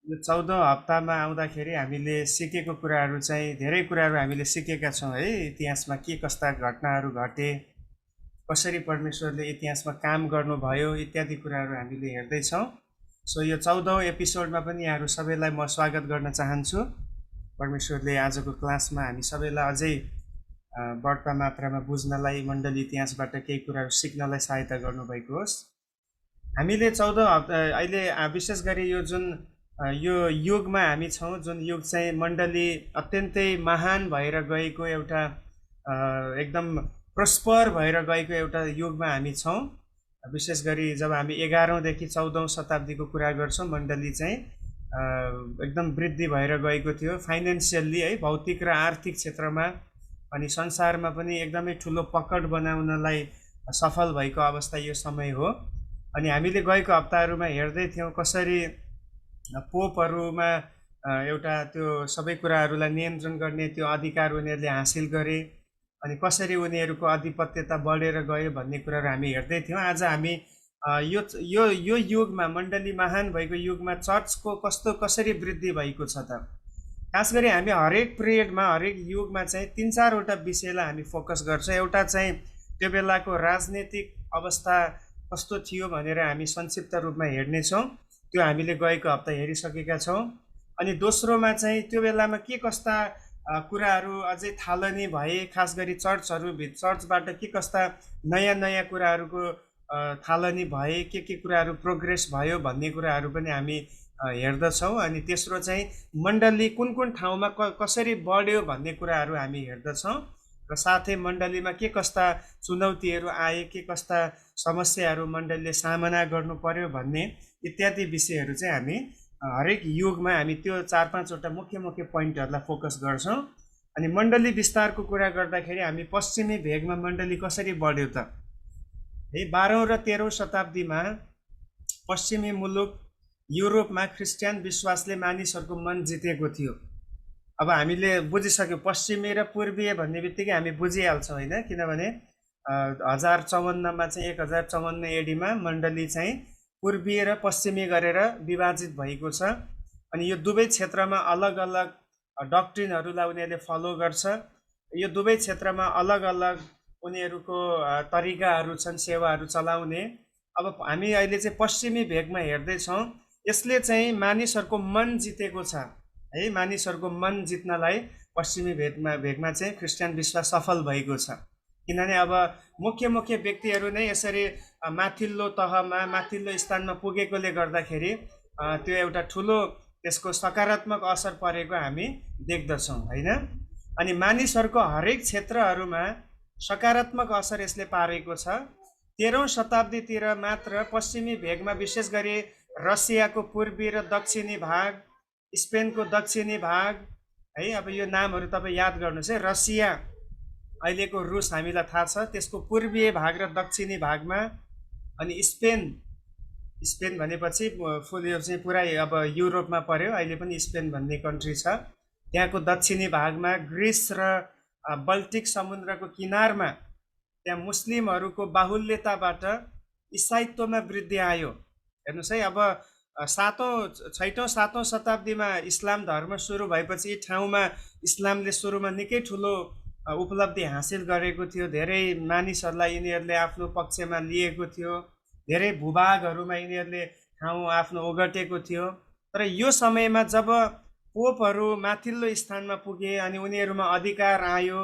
यो 14औं हप्तामा आउँदाखेरि हामीले सिकेको कुराहरू चाहिँ धेरै कुराहरू हामीले सिकेका छौँ है। इतिहासमा के कस्ता घटनाहरू घटे, कसरी परमेश्वरले इतिहासमा काम गर्नुभयो इत्यादि कुराहरू हामीले हेर्दैछौँ। सो यो 14औं एपिसोडमा पनि यहाँहरू सबैलाई म स्वागत गर्न चाहन्छु। परमेश्वरले आजको क्लासमा हामी सबैलाई अझै बढ्ता मात्रामा बुझ्नलाई, मण्डली इतिहासबाट केही कुराहरू सिक्नलाई सहायता गर्नुभएको होस्। हामीले 14औं हप्ता अहिले विशेष गरी यो जुन यो युगमा हामी छौँ, जुन युग चाहिँ मण्डली अत्यन्तै महान भएर गएको एउटा एकदम प्रोस्पर भएर गएको एउटा युगमा हामी छौँ। विशेष गरी जब हामी 11औंदेखि 14औं शताब्दीको कुरा गर्छौँ, मण्डली चाहिँ एकदम वृद्धि भएर गएको थियो फाइनेन्सियल्ली है, भौतिक र आर्थिक क्षेत्रमा, अनि संसारमा पनि एकदमै ठुलो पकड बनाउनलाई सफल भएको अवस्था यो समय हो। अनि हामीले गएको हप्ताहरूमा हेर्दै थियौँ कसरी पोपहरूमा एउटा त्यो सबै कुराहरूलाई नियन्त्रण गर्ने त्यो अधिकार उनीहरूले हासिल गरे, अनि कसरी उनीहरूको आधिपत्यता बढेर गयो भन्ने कुराहरू हामी हेर्दै थियौँ। आज हामी यो यो यो युगमा, मण्डली महान भएको युगमा चर्चको कसरी वृद्धि भएको छ त, खास गरी हामी हरेक पिरियडमा, हरेक युगमा चाहिँ 3-4वटा विषयलाई हामी फोकस गर्छौँ। एउटा चाहिँ त्यो बेलाको राजनीतिक अवस्था कस्तो थियो भनेर हामी संक्षिप्त रूपमा हेर्नेछौँ, त्यो हामीले गएको हप्ता हेरिसकेका छौँ। अनि दोस्रोमा चाहिँ त्यो बेलामा के कस्ता कुराहरू अझै थालनी भए, खास गरी चर्चबाट के कस्ता नयाँ नयाँ कुराहरूको थालनी भए, के कुराहरू प्रोग्रेस भयो भन्ने कुराहरू पनि हामी हेर्दछौँ। अनि तेस्रो चाहिँ मण्डली कुन कुन ठाउँमा कसरी बढ्यो भन्ने कुराहरू हामी हेर्दछौँ, र साथै मण्डलीमा के कस्ता चुनौतीहरू आए, के कस्ता समस्याहरू मण्डलीले सामना गर्नु पर्यो भन्ने इत्यादि विषयहरू चाहिँ हामी हरेक युगमा हामी त्यो 4-5वटा मुख्य पोइन्टहरूलाई फोकस गर्छौँ। अनि मण्डली विस्तारको कुरा गर्दाखेरि हामी पश्चिमी भेगमा मण्डली कसरी बढ्यो त है। 12औं र 13औं शताब्दीमा पश्चिमी मुलुक युरोपमा ख्रिस्टियन विश्वासले मानिसहरूको मन जितेको थियो। अब हामीले बुझिसक्यौँ पश्चिमी र पूर्वीय भन्ने बित्तिकै हामी बुझिहाल्छौँ होइन, किनभने 1054मा चाहिँ 1054 एडीमा मण्डली चाहिँ पूर्वीय र पश्चिमी गरेर विभाजित भएको छ। अनि यो दुवै क्षेत्रमा अलग अलग डक्ट्रिनहरूलाई उनीहरूले फलो गर्छ। यो दुवै क्षेत्रमा अलग अलग उनीहरूको तरिकाहरू छन् सेवाहरू चलाउने। अब हामी अहिले चाहिँ पश्चिमी भेगमा हेर्दैछौँ, यसले चाहिँ मानिसहरूको मन जितेको छ है। मानिसहरूको मन जित्नलाई पश्चिमी भेगमा चाहिँ ख्रिस्टियन विश्वास सफल भएको छ, किनभने अब मुख्य व्यक्तिहरू नै यसरी माथिल्लो तहमा, माथिल्लो स्थानमा पुगेकोले गर्दाखेरि त्यो एउटा ठुलो त्यसको सकारात्मक असर परेको हामी देख्दछौँ होइन। अनि मानिसहरूको हरेक क्षेत्रहरूमा सकारात्मक असर यसले पारेको छ। 13औं शताब्दीतिर मात्र पश्चिमी भेगमा विशेष गरी रसियाको पूर्वी र दक्षिणी भाग, स्पेनको दक्षिणी भाग है, अब यो नामहरू तपाईँ याद गर्नुहोस् है। रसिया अहिलेको रुस हामीलाई थाहा छ, त्यसको पूर्वीय भाग र दक्षिणी भागमा, अनि स्पेन भनेपछि फुल यो चाहिँ पुरै अब युरोपमा पर्यो, अहिले पनि स्पेन भन्ने कन्ट्री छ। त्यहाँको दक्षिणी भागमा ग्रिस र बल्टिक समुद्रको किनारमा त्यहाँ मुस्लिमहरूको बाहुल्यताबाट इसाईत्वमा वृद्धि आयो। हेर्नुहोस् है, अब 6औं 7औं शताब्दीमा इस्लाम धर्म सुरु भएपछि यी ठाउँमा इस्लामले सुरुमा निकै ठुलो उपलब्धि हासिल गरेको थियो। धेरै मानिसहरूलाई यिनीहरूले आफ्नो पक्षमा लिएको थियो, धेरै भूभागहरूमा यिनीहरूले ठाउँ आफ्नो ओगटेको थियो। तर यो समयमा जब पोपहरू माथिल्लो स्थानमा पुगे अनि उनीहरूमा अधिकार आयो,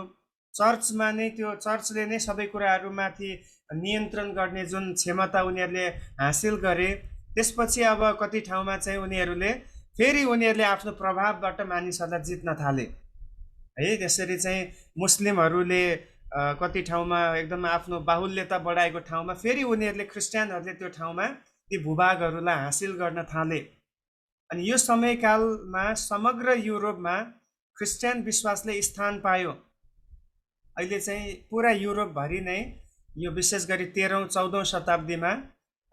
चर्चमा नै त्यो चर्चले नै सबै कुराहरूमाथि नियन्त्रण गर्ने जुन क्षमता उनीहरूले हासिल गरे, त्यसपछि अब कति ठाउँमा चाहिँ उनीहरूले आफ्नो प्रभावबाट मानिसहरूलाई जित्न थाले है। त्यसरी चाहिँ मुस्लिमहरूले कति ठाउँमा एकदम आफ्नो बाहुल्यता बढाएको ठाउँमा फेरि उनीहरूले, ख्रिस्टियनहरूले त्यो ठाउँमा ती भूभागहरूलाई हासिल गर्न थाले। अनि यो समयकालमा समग्र युरोपमा ख्रिस्टियन विश्वासले स्थान पायो। अहिले चाहिँ पुरा युरोपभरि नै यो विशेष गरी 13औं 14औं शताब्दीमा,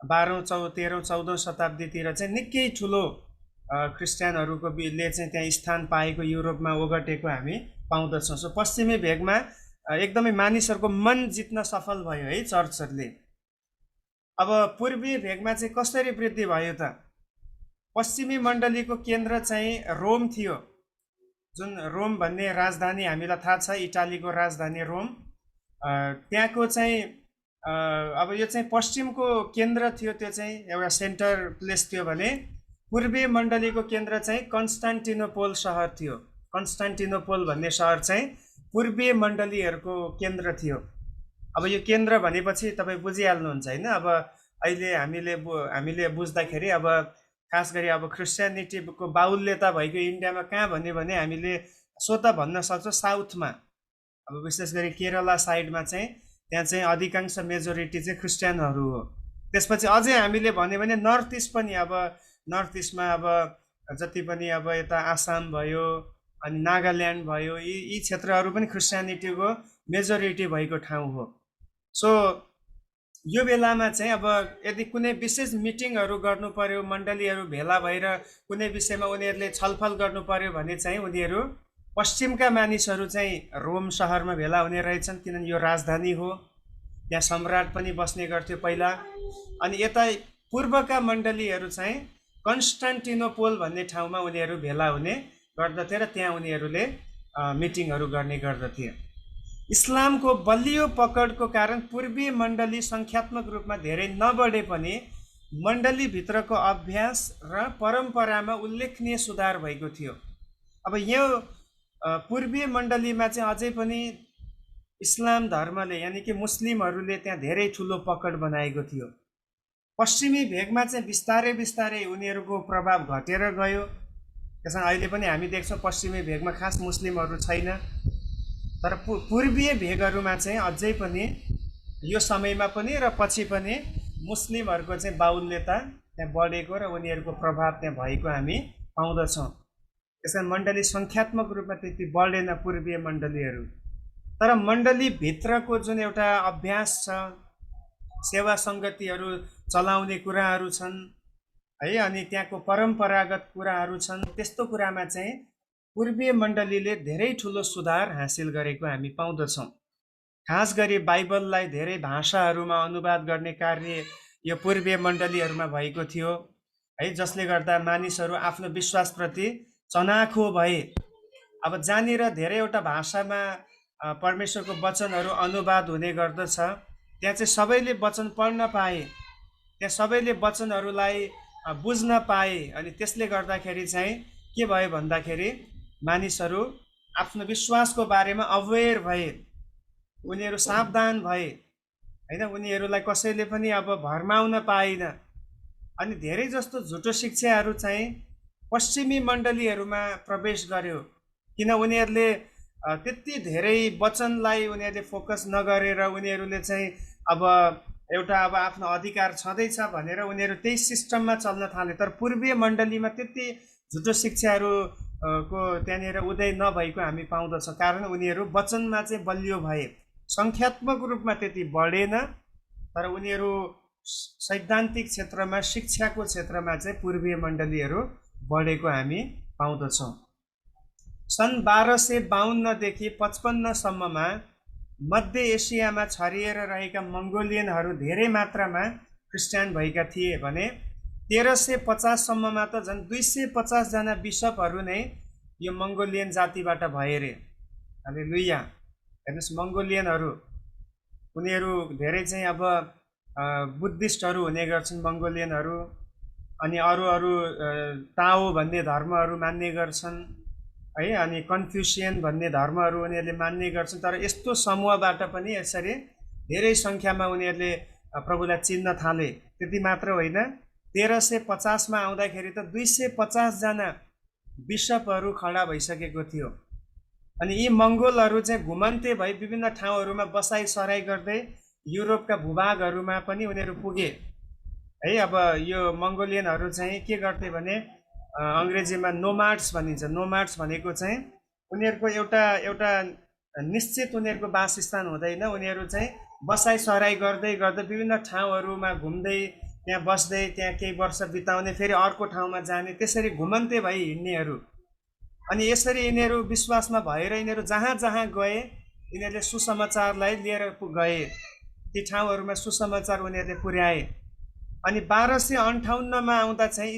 12औं 13औं 14औं शताब्दीतिर चाहिँ निकै ठुलो ख्रिस्टियनहरूको ले चाहिँ त्यहाँ स्थान पाएको, युरोपमा ओगटेको हामी पाउँदछौँ। सो पश्चिमी भेगमा एकदमै मानिसहरूको मन जित्न सफल भयो है चर्चहरूले। अब पूर्वी भेगमा चाहिँ कसरी वृद्धि भयो त? पश्चिमी मण्डलीको केन्द्र चाहिँ रोम थियो, जुन रोम भन्ने राजधानी हामीलाई थाहा छ, इटालीको राजधानी रोम। त्यहाँको चाहिँ अब यो चाहिँ पश्चिमको केन्द्र थियो, त्यो चाहिँ एउटा सेन्टर प्लेस थियो भने पूर्वीय मण्डलीको केन्द्र चाहिँ कन्स्टान्टिनोपोल सहर थियो। कन्स्टान्टिनोपोल भन्ने सहर चाहिँ पूर्वीय मण्डलीहरूको केन्द्र थियो। अब यो केन्द्र भनेपछि तपाईँ बुझिहाल्नुहुन्छ होइन। अब अहिले हामीले बुझ्दाखेरि अब खास गरी अब क्रिस्चियनिटीको बाहुल्यता भएको इन्डियामा कहाँ भन्यो भने हामीले स्वत भन्न सक्छौँ साउथमा। अब विशेष गरी केरला साइडमा चाहिँ त्यहाँ चाहिँ अधिकांश मेजोरिटी चाहिँ क्रिस्चियनहरू हो। त्यसपछि अझै हामीले भन्यो भने नर्थ इस्ट पनि, अब नर्थ इस्टमा अब जति पनि अब यता आसाम भयो अनि नागाल्यान्ड भयो, यी क्षेत्रहरू पनि क्रिस्चियनिटीको मेजोरिटी भएको ठाउँ हो। सो यो बेलामा चाहिँ अब यदि कुनै विशेष मिटिङहरू गर्नु पर्यो, मण्डलीहरू भेला भएर कुनै विषयमा उनीहरूले छलफल गर्नु पर्यो भने चाहिँ उनीहरू पश्चिमका मानिसहरू चाहिँ रोम सहरमा भेला हुने रहेछन्, किनभने यो राजधानी हो, त्यहाँ सम्राट पनि बस्ने गर्थ्यो पहिला। अनि यता पूर्वका मण्डलीहरू चाहिँ कन्स्टान्टिनोपोल भन्ने ठाउँमा उनीहरू भेला हुने गर्दथे र त्यहाँ उनीहरूले मिटिङहरू गर्ने गर्दथे। इस्लामको बलियो पकडको कारण पूर्वीय मण्डली सङ्ख्यात्मक रूपमा धेरै नबढे पनि मण्डलीभित्रको अभ्यास र परम्परामा उल्लेखनीय सुधार भएको थियो। अब यो पूर्वीय मण्डलीमा चाहिँ अझै पनि इस्लाम धर्मले यानि कि मुस्लिमहरूले त्यहाँ धेरै ठुलो पकड बनाएको थियो। पश्चिमी भेगमा चाहिँ बिस्तारै बिस्तारै उनीहरूको प्रभाव घटेर गयो। त्यसमा अहिले पनि हामी देख्छौँ पश्चिमी भेगमा खास मुस्लिमहरू छैन, तर पूर्वीय भेगहरूमा चाहिँ अझै पनि यो समयमा पनि र पछि पनि मुस्लिमहरूको चाहिँ बाहुल्यता त्यहाँ बढेको र उनीहरूको प्रभाव त्यहाँ भएको हामी पाउँदछौँ। त्यसमा मण्डली सङ्ख्यात्मक रूपमा त्यति बढेन पूर्वीय मण्डलीहरू, तर मण्डलीभित्रको जुन एउटा अभ्यास छ, सेवा सङ्गतिहरू चलाउने कुराहरू छन् है, अनि त्यहाँको परम्परागत कुराहरू छन्, त्यस्तो कुरामा चाहिँ पूर्वीय मण्डलीले धेरै ठुलो सुधार हासिल गरेको हामी पाउँदछौँ। खास गरी बाइबललाई धेरै भाषाहरूमा अनुवाद गर्ने कार्य यो पूर्वीय मण्डलीहरूमा भएको थियो है, जसले गर्दा मानिसहरू आफ्नो विश्वासप्रति चनाखो भए। अब जहाँनिर धेरैवटा भाषामा परमेश्वरको वचनहरू अनुवाद हुने गर्दछ, त्यहाँ चाहिँ सबैले वचन पढ्न पाए, त्यहाँ सबैले वचनहरूलाई बुझ्न पाए। अनि त्यसले गर्दाखेरि चाहिँ के भयो भन्दाखेरि मानिसहरू आफ्नो विश्वासको बारेमा अवेर भए, उनीहरू सावधान भए होइन, उनीहरूलाई कसैले पनि अब भरमाउन पाएन। अनि धेरै जस्तो झुटो शिक्षाहरू चाहिँ पश्चिमी मण्डलीहरूमा प्रवेश गर्यो, किन उनीहरूले त्यति धेरै वचनलाई उनीहरूले फोकस नगरेर उनीहरूले चाहिँ अब एउटा अब आफ्नो अधिकार छँदैछ भनेर उनीहरू त्यही सिस्टममा चल्न थाले। तर पूर्वीय मण्डलीमा त्यति झुटो शिक्षाहरू को त्यहाँनिर उदय नभएको हामी पाउँदछौँ, कारण उनीहरू वचनमा चाहिँ बलियो भए। सङ्ख्यात्मक रूपमा त्यति बढेन, तर उनीहरू सैद्धान्तिक क्षेत्रमा, शिक्षाको क्षेत्रमा चाहिँ पूर्वीय मण्डलीहरू बढेको हामी पाउँदछौँ। सन् 1252 देखि 55 सम्ममा मध्य एसियामा छरिएर रहेका मङ्गोलियनहरू धेरै मात्रामा क्रिस्चियन भएका थिए भने 1350 सम्ममा त झन् 250 जना बिसपहरू नै यो मङ्गोलियन जातिबाट भए रे। हालेलुया। हेर्नुहोस्, मङ्गोलियनहरू उनीहरू धेरै चाहिँ अब बुद्धिस्टहरू हुने गर्छन् मङ्गोलियनहरू, अनि अरू ताओ भन्ने धर्महरू मान्ने गर्छन् है, अनि कन्फ्युसियन भन्ने धर्महरू उनीहरूले मान्ने गर्छन्। तर यस्तो समूहबाट पनि यसरी धेरै सङ्ख्यामा उनीहरूले प्रभुलाई चिन्न थाले। त्यति मात्र होइन, 1350 आउँदाखेरि त 250 जना बिसपहरू खडा भइसकेको थियो। अनि यी मङ्गोलहरू चाहिँ घुमन्ते भई विभिन्न ठाउँहरूमा बसाइ सराई गर्दै युरोपका भूभागहरूमा पनि उनीहरू पुगे है। अब यो मङ्गोलियनहरू चाहिँ के गर्थे भने अङ्ग्रेजीमा नोमाड्स भनिन्छ। नोमाड्स भनेको चाहिँ उनीहरूको एउटा निश्चित उनीहरूको वासस्थान हुँदैन, उनीहरू चाहिँ बसाइ सराई गर्दै गर्दै विभिन्न ठाउँहरूमा घुम्दै त्यहाँ बस्दै त्यहाँ केही वर्ष बिताउने, फेरि अर्को ठाउँमा जाने, त्यसरी घुमन्ते भई हिँड्नेहरू। अनि यसरी यिनीहरू विश्वासमा भएर यिनीहरू जहाँ जहाँ गए यिनीहरूले सुसमाचारलाई लिएर गए, ती ठाउँहरूमा सुसमाचार उनीहरूले पुर्याए। अनि 1258 आउँदा चाहिँ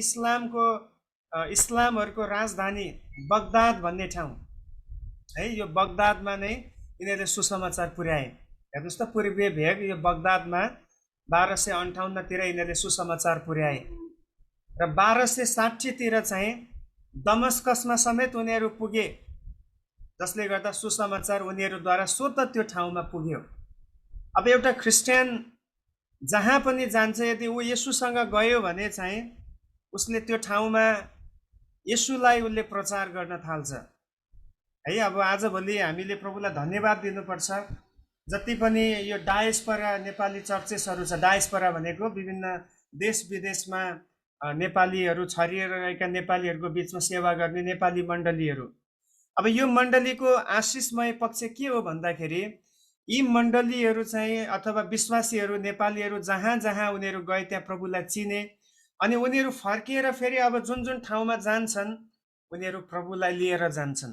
इस्लामहरूको राजधानी बगदाद भन्ने ठाउँ है, यो बगदादमा नै यिनीहरूले सुसमाचार पुर्याए। हेर्नुहोस् त, पूर्वीय भेग यो बगदादमा 1258 यिनीहरूले सुसमाचार पुर्याए र 1260 चाहिँ दमस्कसमा समेत उनीहरू पुगे, जसले गर्दा सुसमाचार उनीहरूद्वारा स्वतः त्यो ठाउँमा पुग्यो। अब एउटा क्रिस्चियन जहाँ पनि जान्छ, यदि ऊ येशूसँग गयो भने चाहिँ उसले त्यो ठाउँमा येशूलाई उसले प्रचार गर्न थाल्छ है। अब आजभोलि हामीले प्रभुलाई धन्यवाद दिनुपर्छ, जति पनि यो डायस्पोरा नेपाली चर्चेसहरू छ। डायस्पोरा भनेको विभिन्न देश विदेशमा नेपालीहरू छरिएर रहेका नेपालीहरूको बिचमा सेवा गर्ने नेपाली मण्डलीहरू। अब यो मण्डलीको आशिषमय पक्ष के हो भन्दाखेरि, यी मण्डलीहरू चाहिँ अथवा विश्वासीहरू नेपालीहरू जहाँ जहाँ उनीहरू गए त्यहाँ प्रभुलाई चिने, अनि उनीहरू फर्किएर फेरि अब जुन जुन ठाउँमा जान्छन् उनीहरू प्रभुलाई लिएर जान्छन्।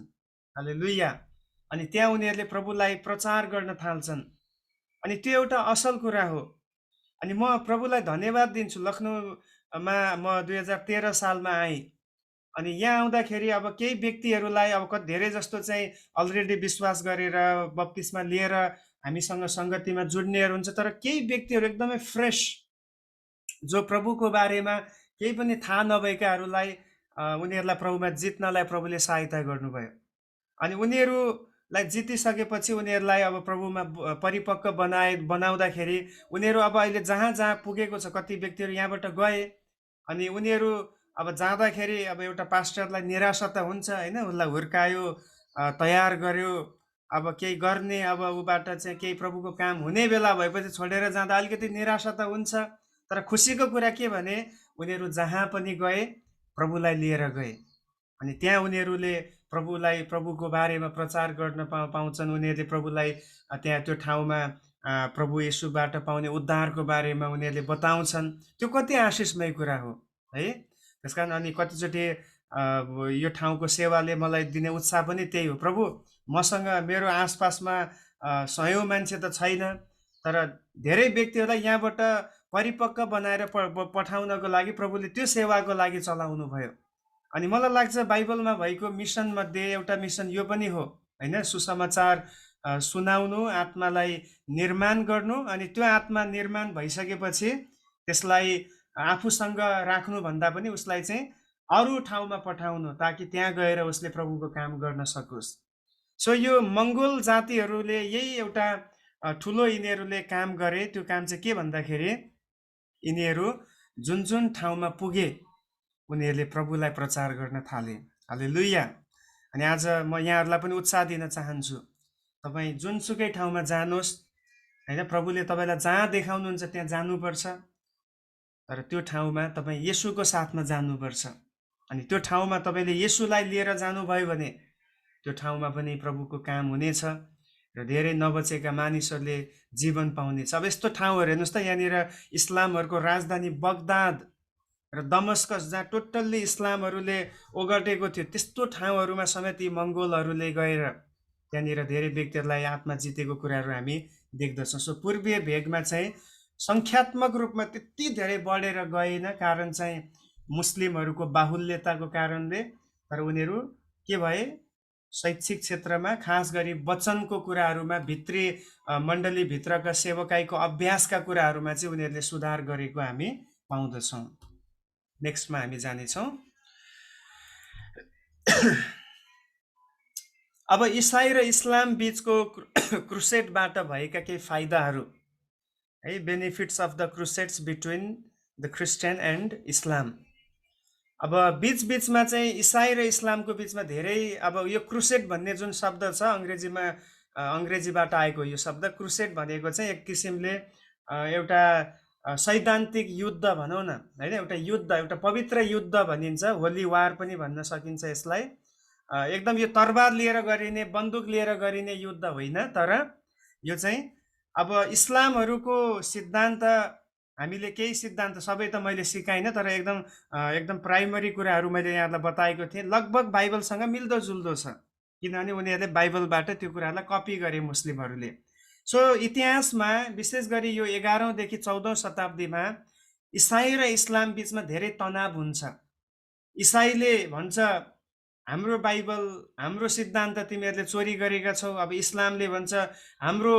हालेलुया। अनि त्यहाँ उनीहरूले प्रभुलाई प्रचार गर्न थाल्छन्, अनि त्यो एउटा असल कुरा हो। अनि म प्रभुलाई धन्यवाद दिन्छु। लखनऊमा म 2013 सालमा आएँ, अनि यहाँ आउँदाखेरि अब केही व्यक्तिहरूलाई, अब धेरै जस्तो चाहिँ अलरेडी विश्वास गरेर बप्तिस्मा लिएर हामीसँग सङ्गतिमा जुड्नेहरू हुन्छ, तर केही व्यक्तिहरू एकदमै फ्रेस, जो प्रभुको बारेमा केही पनि थाहा नभएकाहरूलाई उनीहरूलाई प्रभुमा जित्नलाई प्रभुले सहायता गर्नुभयो। अनि उनीहरूलाई जितिसकेपछि उनीहरूलाई अब प्रभुमा परिपक्व बनाउँदाखेरि उनीहरू अब अहिले जहाँ जहाँ पुगेको छ, कति व्यक्तिहरू यहाँबाट गए, अनि उनीहरू अब जाँदाखेरि अब एउटा पास्टरलाई निराशा त हुन्छ होइन, उसलाई हुर्कायो, तयार गर्यो, अब केही गर्ने, अब उबाट चाहिँ केही प्रभुको काम हुने बेला भएपछि छोडेर जाँदा अलिकति निराशा त हुन्छ। तर खुसीको कुरा के भने, उनीहरू जहाँ पनि गए प्रभुलाई लिएर गए, अनि त्यहाँ उनीहरूले प्रभुको बारेमा प्रचार गर्न पाउँछन्। उनीहरूले प्रभुलाई त्यहाँ त्यो ठाउँमा प्रभु येशूबाट पाउने उद्धारको बारेमा उनीहरूले बताउँछन्। त्यो कति आशिषमय कुरा हो है। त्यसकारण अनि कतिचोटि यो ठाउँको सेवाले मलाई दिने उत्साह पनि त्यही हो। प्रभु मसँग, मेरो आसपासमा 100 मान्छे त छैन, तर धेरै व्यक्तिहरूलाई यहाँबाट परिपक्व बनाएर पठाउनको लागि प्रभुले त्यो सेवाको लागि चलाउनु भयो। अनि मलाई लाग्छ बाइबलमा भएको मिसन मध्ये एउटा मिसन यो पनि हो होइन, सुसमाचार सुनाउनु, आत्मालाई निर्माण गर्नु, अनि त्यो आत्मा निर्माण भइसकेपछि त्यसलाई आफूसँग राख्नुभन्दा पनि उसलाई चाहिँ अरू ठाउँमा पठाउनु, ताकि त्यहाँ गएर उसले प्रभुको काम गर्न सकोस्। सो यो मङ्गोल जातिहरूले यही एउटा ठुलो यिनीहरूले काम गरे। त्यो काम चाहिँ के भन्दाखेरि, यिनीहरू जुन जुन ठाउँमा पुगे उनीहरूले प्रभुलाई प्रचार गर्न थाले। हालेलुया। अनि आज म यहाँहरूलाई पनि उत्साह दिन चाहन्छु, तपाईँ जुनसुकै ठाउँमा जानुहोस् होइन, प्रभुले तपाईँलाई जहाँ देखाउनुहुन्छ त्यहाँ जानुपर्छ, तर त्यो ठाउँमा तपाईँ येशूको साथमा जानुपर्छ। अनि त्यो ठाउँमा तपाईँले येशूलाई लिएर जानुभयो भने त्यो ठाउँमा पनि प्रभुको काम हुनेछ र धेरै नबचेका मानिसहरूले जीवन पाउनेछ। अब यस्तो ठाउँहरू हेर्नुहोस् त, यहाँनिर इस्लामहरूको राजधानी बगदाद र दमस्कस, जहाँ टोटल्ली इस्लामहरूले ओगटेको थियो, त्यस्तो ठाउँहरूमा समेत यी मङ्गोलहरूले गएर त्यहाँनिर धेरै व्यक्तिहरूलाई आत्मा जितेको कुराहरू हामी देख्दछौँ। सो पूर्वीय भेगमा चाहिँ सङ्ख्यात्मक रूपमा त्यति धेरै बढेर गएन, कारण चाहिँ मुस्लिमहरूको बाहुल्यताको कारणले। तर उनीहरू के भए, शैक्षिक क्षेत्रमा, खास गरी वचनको कुराहरूमा, भित्री मण्डलीभित्रका सेवकाईको अभ्यासका कुराहरूमा चाहिँ उनीहरूले सुधार गरेको हामी पाउँदछौँ। नेक्स्टमा हामी जानेछौँ। अब इसाई र इस्लाम बीचको क्रुसेडबाट भएका केही फाइदाहरू है, benefits of the crusades between the Christian and Islam. अब बीचमा चाहिँ इसाई र इस्लामको बीचमा धेरै, अब यो क्रुसेड भन्ने जुन शब्द छ अङ्ग्रेजीबाट आएको यो शब्द क्रुसेड भनेको चाहिँ एक किसिमले एउटा सैद्धान्तिक युद्ध भनौँ न होइन, एउटा युद्ध, एउटा पवित्र युद्ध भनिन्छ, होली वार पनि भन्न सकिन्छ यसलाई। एकदम यो तरबार लिएर गरिने, बन्दुक लिएर गरिने युद्ध होइन, तर यो चाहिँ अब इस्लामहरूको सिद्धान्त, हामीले केही सिद्धान्त, सबै त मैले सिकाइनँ, तर एकदम प्राइमरी कुराहरू मैले यहाँलाई बताएको थिएँ, लगभग बाइबलसँग मिल्दोजुल्दो छ, किनभने उनीहरूले बाइबलबाट त्यो कुरालाई कपी गरे मुस्लिमहरूले। सो इतिहासमा विशेष गरी यो 11औं देखि 14औं शताब्दीमा इसाई र इस्लाम बिचमा धेरै तनाव हुन्छ। इसाईले भन्छ हाम्रो बाइबल, हाम्रो सिद्धान्त तिमीहरूले चोरी गरेका छौ। अब इस्लामले भन्छ हाम्रो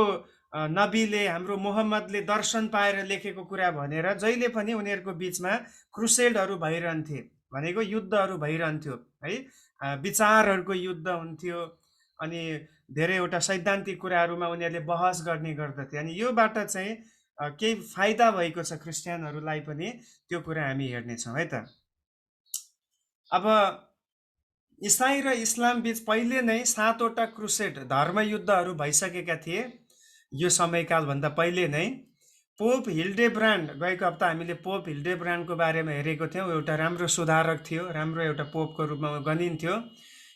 नबीले, हाम्रो मोहम्मदले दर्शन पाएर लेखेको कुरा भनेर जहिले पनि उनीहरूको बिचमा क्रुसेडहरू भइरहन्थे, भनेको युद्धहरू भइरहन्थ्यो है। विचारहरूको युद्ध हुन्थ्यो अनि धेरैवटा सैद्धान्तिक कुराहरूमा उनीहरूले बहस गर्ने गर्दथे। अनि योबाट चाहिँ केही फाइदा भएको छ क्रिस्चियनहरूलाई पनि, त्यो कुरा हामी हेर्नेछौँ है त। अब इसाई र इस्लाम बीच पहिले नै 7वटा क्रुसेड धर्मयुद्धहरू भइसकेका थिए। यो समयकालभन्दा पहिले नै पोप हिल्डेब्रान्ड, गएको हप्ता हामीले पोप हिल्डेब्रान्डको बारेमा हेरेको थियौँ। एउटा राम्रो सुधारक थियो, राम्रो एउटा पोपको रूपमा गनिन्थ्यो।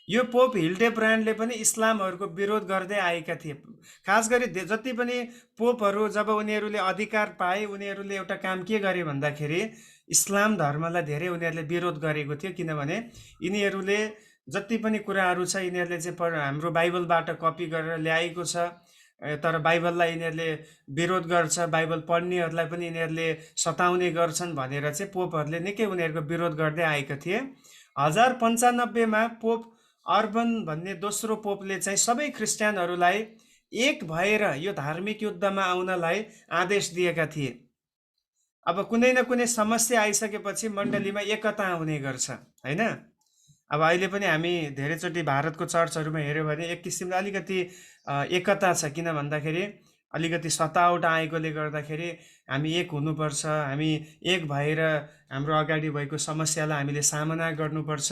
यो पोप हिल्डेब्रान्डले पनि इस्लामहरूको विरोध गर्दै आएका थिए। खास गरी जति पनि पोपहरू जब उनीहरूले अधिकार पाए, उनीहरूले एउटा काम के गरे भन्दाखेरि इस्लाम धर्मलाई धेरै उनीहरूले विरोध गरेको थियो। किनभने यिनीहरूले जति पनि कुराहरू छ यिनीहरूले चाहिँ हाम्रो बाइबलबाट कपी गरेर ल्याएको छ, तर बाइबललाई यिनीहरूले विरोध गर्छ, बाइबल पढ्नेहरूलाई पनि यिनीहरूले सताउने गर्छन् भनेर चाहिँ पोपहरूले निकै उनीहरूको विरोध गर्दै आएका थिए। 1095मा पोप अर्बन भन्ने दोस्रो पोपले चाहिँ सबै क्रिस्चियनहरूलाई एक भएर यो धार्मिक युद्धमा आउनलाई आदेश दिएका थिए। अब कुनै न कुनै समस्या आइसकेपछि मण्डलीमा एकता आउने गर्छ हैन। अब अहिले पनि हामी धेरैचोटि भारतको चर्चहरूमा हेऱ्यौँ भने एक किसिमले अलिकति एकता छ। किन भन्दाखेरि अलिकति सतावट आएकोले गर्दाखेरि हामी एक हुनुपर्छ, हामी एक भएर हाम्रो अगाडि भएको समस्यालाई हामीले सामना गर्नुपर्छ,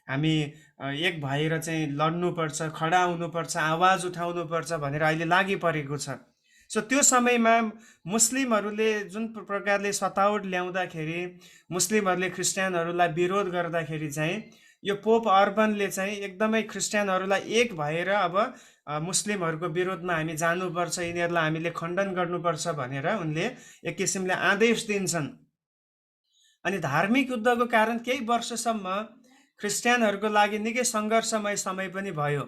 हामी एक भएर चाहिँ लड्नुपर्छ, खडा हुनुपर्छ, आवाज उठाउनुपर्छ भनेर अहिले लागि परेको छ। सो त्यो समयमा मुस्लिमहरूले जुन प्रकारले सतावट ल्याउँदाखेरि, मुस्लिमहरूले क्रिस्चियनहरूलाई विरोध गर्दाखेरि चाहिँ यो पोप अर्बनले चाहिँ एकदमै क्रिस्चियनहरूलाई एक भएर अब मुस्लिमहरूको विरोधमा हामी जानुपर्छ, यिनीहरूलाई हामीले खण्डन गर्नुपर्छ भनेर उनले एक किसिमले आदेश दिन्छन्। अनि धार्मिक युद्धको कारण केही वर्षसम्म क्रिस्चियनहरूको लागि निकै सङ्घर्षमय समय पनि भयो।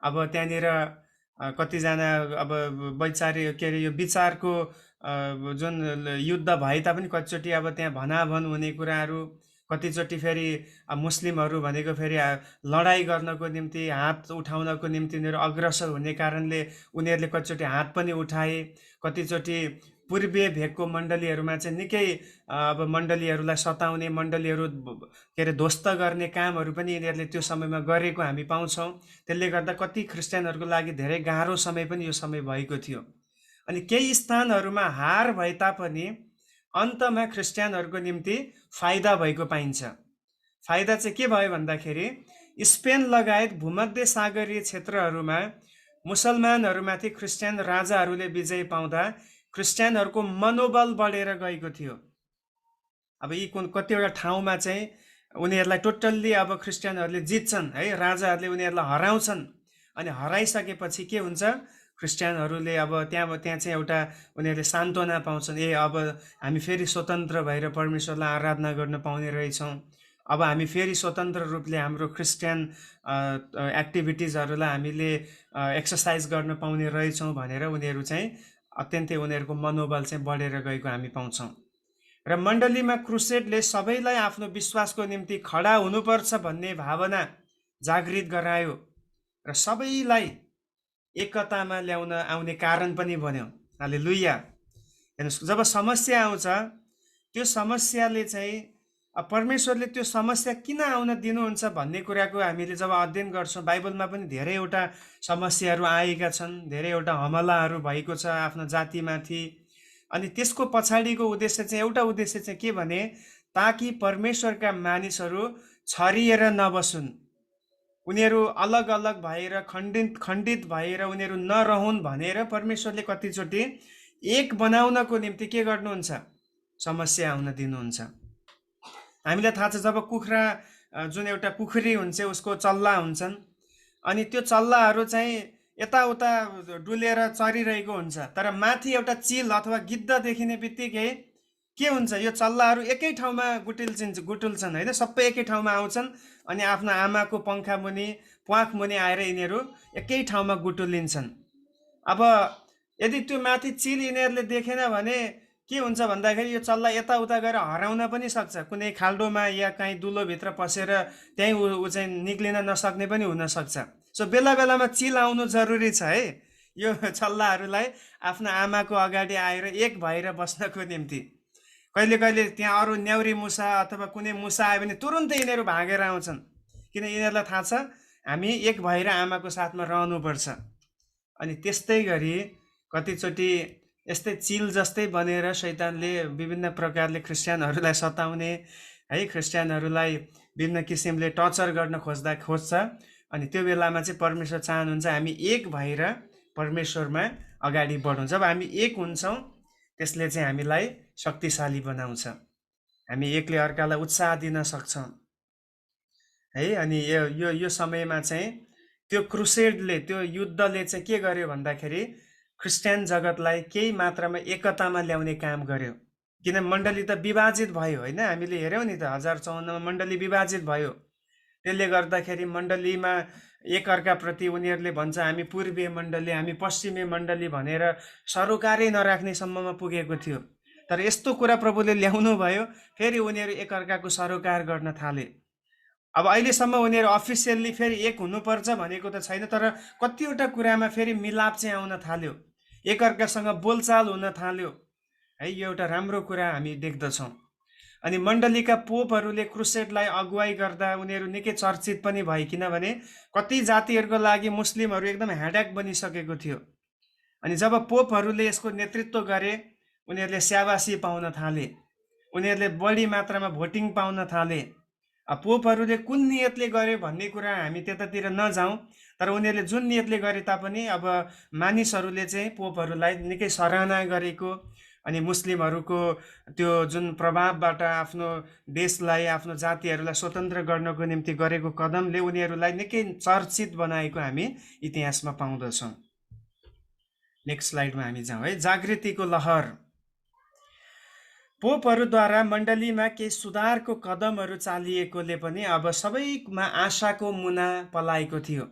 अब त्यहाँनिर कतिजना अब वैचारिक के अरे यो विचारको जुन युद्ध भए तापनि कतिचोटि अब त्यहाँ भनाभन हुने कुराहरू, कतिचोटि फेरि मुस्लिमहरू भनेको फेरि लडाइँ गर्नको निम्ति, हात उठाउनको निम्ति उनीहरू अग्रसर हुने कारणले उनीहरूले कतिचोटि हात पनि उठाए। कतिचोटि पूर्वीय भेगको मण्डलीहरूमा चाहिँ निकै अब मण्डलीहरूलाई सताउने, मण्डलीहरू के अरे ध्वस्त गर्ने कामहरू पनि यिनीहरूले त्यो समयमा गरेको हामी पाउँछौँ। त्यसले गर्दा कति क्रिस्चियनहरूको लागि धेरै गाह्रो समय पनि यो समय भएको थियो। अनि केही स्थानहरूमा हार भए तापनि अन्तमा क्रिस्चियनहरूको निम्ति फाइदा भएको पाइन्छ। फाइदा चाहिँ के भयो भन्दाखेरि स्पेन लगायत भूमध्य सागरीय क्षेत्रहरूमा मुसलमानहरूमाथि क्रिस्चियन राजाहरूले विजय पाउँदा क्रिस्चियनहरूको मनोबल बढेर गएको थियो। अब यी कतिवटा ठाउँमा चाहिँ उनीहरूलाई टोटल्ली अब क्रिस्चियनहरूले जित्छन् है, राजाहरूले उनीहरूलाई हराउँछन्। अनि हराइसकेपछि के हुन्छ, क्रिस्चियनहरूले अब त्यहाँ चाहिँ एउटा उनीहरूले सान्त्वना पाउँछन्। अब हामी फेरि स्वतन्त्र भएर परमेश्वरलाई आराधना गर्न पाउने रहेछौँ, अब हामी फेरि स्वतन्त्र रूपले हाम्रो क्रिस्चियन एक्टिभिटिजहरूलाई हामीले एक्सर्साइज गर्न पाउने रहेछौँ भनेर उनीहरू चाहिँ अत्यन्तै उनीहरूको मनोबल चाहिँ बढेर गएको हामी पाउँछौँ। र मण्डलीमा क्रुसेडले सबैलाई आफ्नो विश्वासको निम्ति खडा हुनुपर्छ भन्ने भावना जागृत गरायो र सबैलाई एकतामा ल्याउन आउने कारण पनि बन्यो। हालेलुया। हेर्नुहोस्, जब समस्या आउँछ त्यो समस्याले चाहिँ परमेश्वरले त्यो समस्या किन आउन दिनुहुन्छ भन्ने कुराको हामीले जब अध्ययन गर्छौँ, बाइबलमा पनि धेरैवटा समस्याहरू आएका छन्, धेरैवटा हमलाहरू भएको छ आफ्नो जातिमाथि। अनि त्यसको पछाडिको उद्देश्य चाहिँ एउटा उद्देश्य चाहिँ के भने, ताकि परमेश्वरका मानिसहरू छरिएर नबसुन्, उनीहरू अलग अलग भएर खण्डित भएर उनीहरू नरहुन् भनेर परमेश्वरले कतिचोटि एक बनाउनको निम्ति के गर्नुहुन्छ, समस्या आउन दिनुहुन्छ। हामीलाई थाहा छ, जब कुखुरा जुन एउटा कुखुरी हुन्छ उसको चल्ला हुन्छन्, अनि त्यो चल्लाहरू चाहिँ यताउता डुलेर चरिरहेको हुन्छ, तर माथि एउटा चिल अथवा गिद्ध देखिने बित्तिकै के हुन्छ, यो चल्लाहरू एकै ठाउँमा गुटुल्छन् होइन, सबै एकै ठाउँमा आउँछन् अनि आफ्नो आमाको पङ्खा मुनि, प्वाख मुनि आएर यिनीहरू एकै ठाउँमा गुटुलिन्छन्। अब यदि त्यो माथि चिल यिनीहरूले देखेन भने के हुन्छ भन्दाखेरि यो चल्ला यताउता गएर हराउन पनि सक्छ, कुनै खाल्डोमा या कहीँ दुलोभित्र पसेर त्यहीँ ऊ चाहिँ निक्लिन नसक्ने पनि हुनसक्छ। सो बेला बेलामा चिल आउनु जरुरी छ है, यो चल्लाहरूलाई आफ्नो आमाको अगाडि आएर एक भएर बस्नको निम्ति। कहिले कहिले त्यहाँ अरू न्याउरी मुसा अथवा कुनै मुसा आयो भने तुरुन्तै यिनीहरू भागेर आउँछन्, किन यिनीहरूलाई थाहा छ हामी एक भएर आमाको साथमा रहनुपर्छ। अनि त्यस्तै गरी कतिचोटि यस्तै चिल जस्तै बनेर शैतानले विभिन्न प्रकारले क्रिस्चियनहरूलाई सताउने है, क्रिस्चियनहरूलाई विभिन्न किसिमले टर्चर गर्न खोज्छ। अनि त्यो बेलामा चाहिँ परमेश्वर चाहनुहुन्छ हामी एक भएर परमेश्वरमा अगाडि बढौँ। जब हामी एक हुन्छौँ त्यसले चाहिँ हामीलाई शक्तिशाली बनाउँछ, हामी एकले अर्कालाई उत्साह दिन सक्छौँ है। अनि यो समयमा चाहिँ त्यो क्रुसेडले, त्यो युद्धले चाहिँ के गर्यो भन्दाखेरि क्रिस्चियन जगतलाई केही मात्रामा एकतामा ल्याउने काम गर्यो। किन मण्डली त विभाजित भयो होइन, हामीले हेऱ्यौँ नि त 1054मा मण्डली विभाजित भयो। त्यसले गर्दाखेरि मण्डलीमा एकअर्काप्रति उनीहरूले भन्छ हामी पूर्वीय मण्डली, हामी पश्चिमी मण्डली भनेर सरोकारै नराख्ने सम्ममा पुगेको थियो। तर यस्तो कुरा प्रभुले ल्याउनु भयो, फेरि उनीहरू एकअर्काको सरोकार गर्न थाले। अब अहिलेसम्म उनीहरू अफिसियल्ली फेरि एक हुनुपर्छ भनेको त छैन, तर कतिवटा कुरामा फेरि मिलाप चाहिँ आउन थाल्यो, एकअर्कासँग बोलचाल हुन थाल्यो है। यो एउटा राम्रो कुरा हामी देख्दछौँ। अनि मण्डलीका पोपहरूले क्रुसेडलाई अगुवाई गर्दा उनीहरू निकै चर्चित पनि भए, किनभने कति जातिहरूको लागि मुस्लिमहरू एकदम हेडेक बनिसकेको थियो। अनि जब पोपहरूले यसको नेतृत्व गरे उनीहरूले स्याबासी पाउन थाले, उनीहरूले बढी मात्रामा भोटिङ पाउन थाले। पोपहरूले कुन नियतले गरे भन्ने कुरा हामी त्यतातिर नजाउँ, तर उनीहरूले जुन नियतले गरे तापनि अब मानिसहरूले चाहिँ पोपहरूलाई निकै सराहना गरेको, अनि मुस्लिमहरूको त्यो जुन प्रभावबाट आफ्नो देशलाई, आफ्नो जातिहरूलाई स्वतन्त्र गर्नको निम्ति गरेको कदमले उनीहरूलाई निकै चर्चित बनाएको हामी इतिहासमा पाउँदछौँ। नेक्स्ट स्लाइडमा हामी जाउँ है। जागृतिको लहर। पोपहरूद्वारा मण्डलीमा केही सुधारको कदमहरू चालिएकोले पनि अब सबैमा आशाको मुना पलाएको थियो।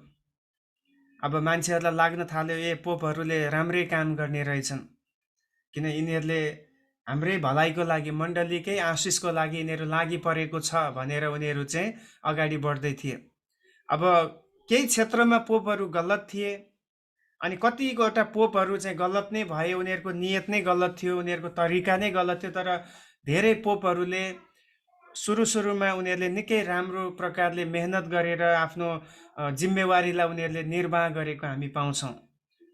अब मान्छेहरूलाई लाग्न थाल्यो ए पोपहरूले राम्रै काम गर्ने रहेछन्, किन यिनीहरूले हाम्रै भलाइको लागि, मण्डलीकै आशिषको लागि यिनीहरू लागि परेको छ भनेर उनीहरू चाहिँ अगाडि बढ्दै थिए। अब केही क्षेत्रमा पोपहरू गलत थिए, अनि कतिवटा पोपहरू चाहिँ गलत नै भए, उनीहरूको नियत नै गलत थियो, उनीहरूको तरिका नै गलत थियो। तर धेरै पोपहरूले सुरुमा उनीहरूले निकै राम्रो प्रकारले मेहनत गरेर आफ्नो जिम्मेवारीलाई उनीहरूले निर्वाह गरेको हामी पाउँछौँ,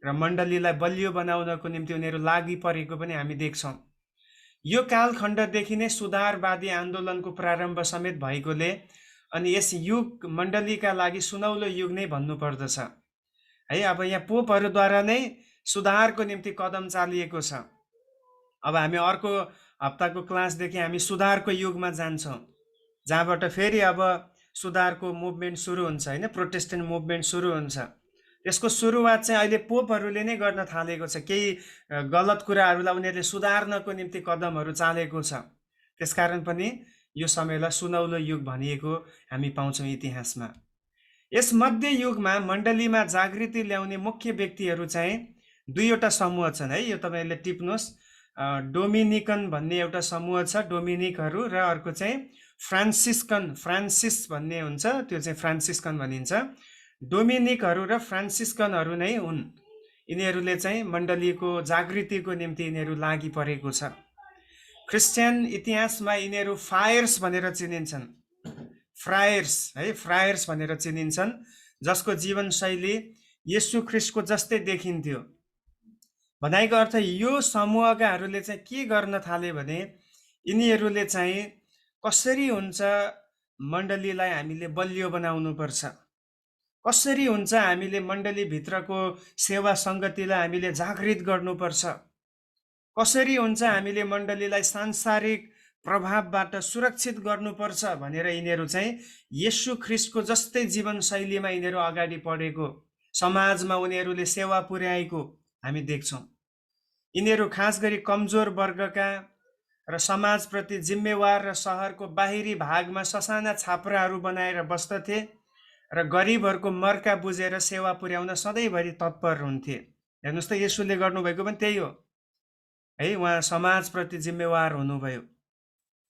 र मण्डलीलाई बलियो बनाउनको निम्ति उनीहरू लागि परेको पनि हामी देख्छौँ। यो कालखण्डदेखि नै सुधारवादी आन्दोलनको प्रारम्भ समेत भएकोले अनि यस युग मण्डलीका लागि सुनौलो युग नै भन्नुपर्दछ है। अब यहाँ पोपहरूद्वारा नै सुधारको निम्ति कदम चालिएको छ। अब हामी अर्को हप्ताको क्लासदेखि हामी सुधारको युगमा जान्छौँ, जहाँबाट फेरि अब सुधारको मुभमेन्ट सुरु हुन्छ होइन, प्रोटेस्टेन्ट मुभमेन्ट सुरु हुन्छ। यसको सुरुवात चाहिँ अहिले पोपहरूले नै गर्न थालेको छ। केही गलत कुराहरूलाई उनीहरूले सुधार्नको निम्ति कदमहरू चालेको छ। त्यसकारण पनि यो समयलाई सुनौलो युग भनिएको हामी पाउँछौँ इतिहासमा। यस मध्य युगमा मण्डलीमा जागृति ल्याउने मुख्य व्यक्तिहरू चाहिँ दुईवटा समूह छन् है। यो तपाईँले टिप्नुहोस्, डोमिनिकन भन्ने एउटा समूह छ, डोमिनिकहरू, र अर्को चाहिँ फ्रान्सिस्कन, फ्रान्सिस भन्ने हुन्छ, त्यो चाहिँ फ्रान्सिस्कन भनिन्छ। डोमिनिकहरू र फ्रान्सिस्कनहरू नै हुन्। यिनीहरूले चाहिँ मण्डलीको जागृतिको निम्ति यिनीहरू लागि परेको छ। क्रिस्चियन इतिहासमा यिनीहरू फायर्स भनेर चिनिन्छन्, फ्रायर्स है, फ्रायर्स भनेर चिनिन्छन्, जसको जीवनशैली येशू ख्रिस्टको जस्तै देखिन्थ्यो। भनाइको अर्थ यो समूहकाहरूले चाहिँ के गर्न थाले भने यिनीहरूले चाहिँ कसरी हुन्छ मण्डलीलाई हामीले बलियो बनाउनुपर्छ, कसरी हुन्छ हामीले मण्डलीभित्रको सेवा सङ्गतिलाई हामीले जागृत गर्नुपर्छ, कसरी हुन्छ हामीले मण्डलीलाई सांसारिक प्रभावबाट सुरक्षित गर्नुपर्छ भनेर यिनीहरू चाहिँ येशू ख्रिस्टको जस्तै जीवनशैलीमा यिनीहरू अगाडि बढेको, समाजमा उनीहरूले सेवा पुर्याएको हामी देख्छौँ। यिनीहरू खास गरी कमजोर वर्गका र समाजप्रति जिम्मेवार र सहरको बाहिरी भागमा ससाना छाप्राहरू बनाएर बस्दथे र गरिबहरूको मर्का बुझेर सेवा पुर्याउन सधैँभरि तत्पर हुन्थे। हेर्नुहोस् त, येशूले गर्नुभएको पनि त्यही हो। है। उहाँ समाजप्रति जिम्मेवार हुनुभयो।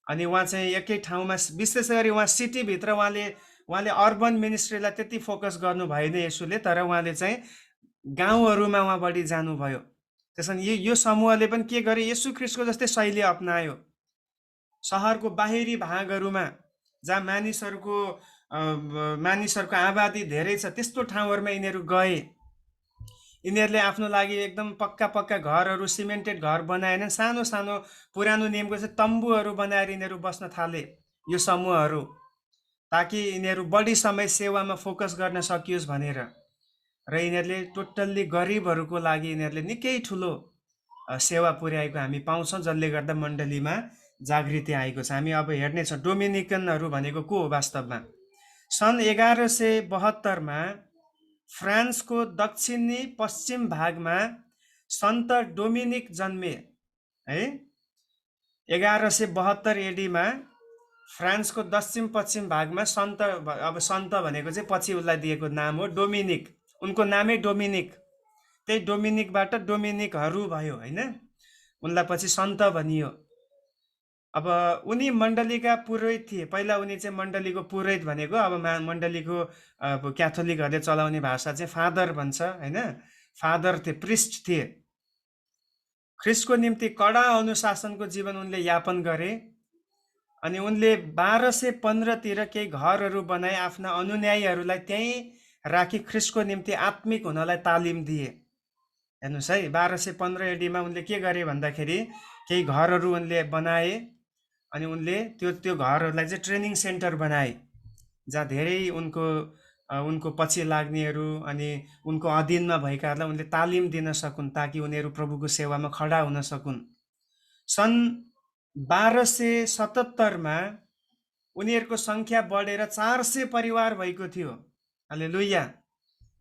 अनि उहाँ चाहिँ एकै ठाउँमा, विशेष गरी उहाँ सिटीभित्र उहाँले अर्बन मिनिस्ट्रीलाई त्यति फोकस गर्नु भएन येशूले, तर उहाँले चाहिँ गाउँहरूमा उहाँ बढी जानुभयो। त्यसो भने यो समूहले पनि के गर्यो, येशू ख्रीष्टको जस्तै शैली अपनायो। सहरको बाहिरी भागहरूमा जहाँ मानिसहरूको आबादी धेरै छ, त्यस्तो ठाउँहरूमा यिनीहरू गए। यिनीहरूले आफ्नो लागि एकदम पक्का पक्का घरहरू, सिमेन्टेड घर बनाएनन्, सानो सानो पुरानो नियमको चाहिँ तम्बुहरू बनाएर यिनीहरू बस्न थाले यो समूहहरू, ताकि यिनीहरू बढी समय सेवामा फोकस गर्न सकियोस् भनेर। र यिनीहरूले टोटल्ली गरिबहरूको लागि यिनीहरूले निकै ठुलो सेवा पुर्याएको हामी पाउँछौँ, जसले गर्दा मण्डलीमा जागृति आएको छ। हामी अब हेर्नेछौँ डोमिनिकनहरू भनेको को हो वास्तवमा। सन् 1172मा फ्रान्सको दक्षिणी पश्चिम भागमा सन्त डोमिनिक जन्मे है। 1172 एडीमा फ्रान्सको दक्षिण पश्चिम भागमा सन्त, अब सन्त भनेको चाहिँ पछि उसलाई दिएको नाम हो डोमिनिक, उनको नामै डोमिनिक, त्यही डोमिनिकबाट डोमिनिकहरू भयो होइन, उनलाई पछि सन्त भनियो। अब उनी मण्डलीका पुरोहित थिए। पहिला उनी चाहिँ मण्डलीको पुरोहित भनेको, अब मण्डलीको अब क्याथोलिकहरूले चलाउने भाषा चाहिँ फादर भन्छ होइन, फादर थिए, प्रिस्ट थिए। ख्रिस्टको निम्ति कडा अनुशासनको जीवन उनले यापन गरे। अनि उनले 1215तिर केही घरहरू बनाए, आफ्ना अनुयायीहरूलाई त्यहीँ राखी ख्रिस्टको निम्ति आत्मिक हुनलाई तालिम दिए। हेर्नुहोस् है, 1215 एडीमा उनले के गरे भन्दाखेरि केही घरहरू उनले बनाए, अनि उनले त्यो घरहरूलाई चाहिँ ट्रेनिङ सेन्टर बनाए, जहाँ धेरै उनको पछि लाग्नेहरू अनि उनको अधीनमा भएकाहरूलाई उनले तालिम दिन सकुन्, ताकि उनीहरू प्रभुको सेवामा खडा हुन सकुन्। सन् 1277मा उनीहरूको सङ्ख्या बढेर 400 परिवार भएको थियो। हालेलुया।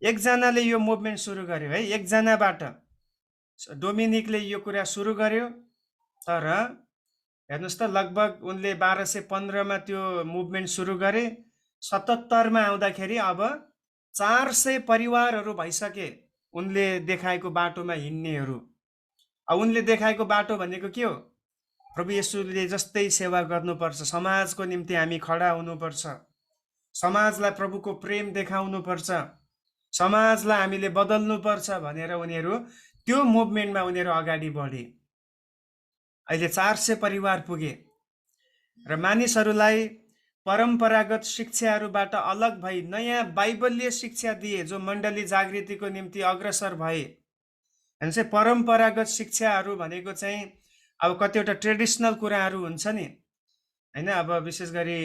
एकजनाले यो मुभमेन्ट सुरु गर्यो है, एकजनाबाट डोमिनिकले यो कुरा सुरु गर्यो। तर हेर्नुहोस् त, लगभग उनले 1215मा त्यो मुभमेन्ट सुरु गरे, 77मा आउँदाखेरि अब 400 परिवारहरू भइसके उनले देखाएको बाटोमा हिँड्नेहरू। अब उनले देखाएको बाटो भनेको के हो? प्रभु येशूले जस्तै सेवा गर्नुपर्छ, समाजको निम्ति हामी खडा हुनुपर्छ, समाजलाई प्रभुको प्रेम देखाउनुपर्छ, समाजलाई हामीले बदल्नुपर्छ भनेर उनीहरू त्यो मुभमेन्टमा उनीहरू अगाडि बढे। अहिले 400 परिवार पुगे र मानिसहरूलाई परम्परागत शिक्षाहरूबाट अलग भई नयाँ बाइबलीय शिक्षा दिए, जो मण्डली जागृतिको निम्ति अग्रसर भए। अनि चाहिँ परम्परागत शिक्षाहरू भनेको चाहिँ अब कतिवटा ट्रेडिसनल कुराहरू हुन्छ नि होइन। अब विशेष गरी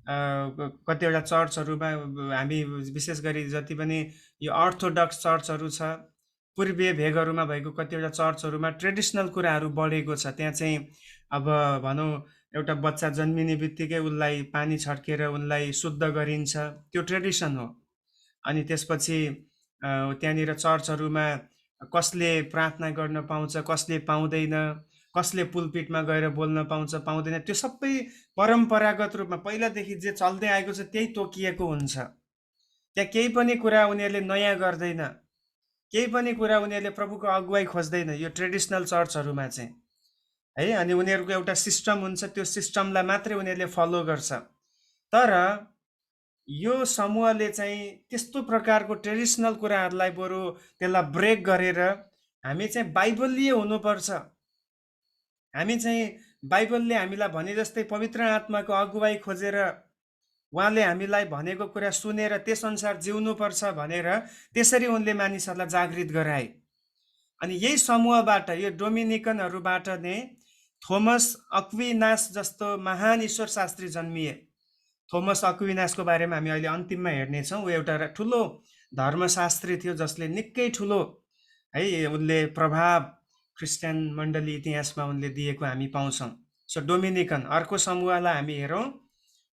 कतिवटा चर्चहरूमा हामी विशेष गरी जति पनि यो अर्थोडक्स चर्चहरू छ, पूर्वीय भेगहरूमा भएको कतिवटा चर्चहरूमा ट्रेडिसनल कुराहरू बढेको छ। त्यहाँ चाहिँ अब भनौँ एउटा बच्चा जन्मिने बित्तिकै उसलाई पानी छर्केर उनलाई शुद्ध गरिन्छ, त्यो ट्रेडिसन हो। अनि त्यसपछि त्यहाँनिर चर्चहरूमा कसले प्रार्थना गर्न पाउँछ, कसले पाउँदैन, कसले पुलपिटमा गएर बोल्न पाउँछ पाउँदैन, त्यो सबै परम्परागत रूपमा पहिलादेखि जे चल्दै आएको छ त्यही तोकिएको हुन्छ। त्यहाँ केही पनि कुरा उनीहरूले नयाँ गर्दैन, केही पनि कुरा उनीहरूले प्रभुको अगुवाई खोज्दैन यो ट्रेडिसनल चर्चहरूमा चाहिँ है। अनि उनीहरूको एउटा सिस्टम हुन्छ, त्यो सिस्टमलाई मात्रै उनीहरूले फलो गर्छ। तर यो समूहले चाहिँ त्यस्तो प्रकारको ट्रेडिसनल कुराहरूलाई बरु त्यसलाई ब्रेक गरेर हामी चाहिँ बाइबलीय हुनुपर्छ, हामी चाहिँ बाइबलले हामीलाई भने जस्तै पवित्र आत्माको अगुवाई खोजेर उहाँले हामीलाई भनेको कुरा सुनेर त्यसअनुसार जिउनुपर्छ भनेर त्यसरी उनले मानिसहरूलाई जागृत गराए। अनि यही समूहबाट, यो डोमिनिकनहरूबाट नै थोमस अक्विनास जस्तो महान ईश्वर शास्त्री जन्मिए। थोमस अक्विनासको बारेमा हामी अहिले अन्तिममा हेर्नेछौँ। ऊ एउटा ठुलो धर्मशास्त्री थियो, जसले निकै ठुलो है उनले प्रभाव क्रिस्चियन मण्डली इतिहासमा उनले दिएको हामी पाउँछौँ। So Dominican. अर्को समूहलाई हामी हेरौँ,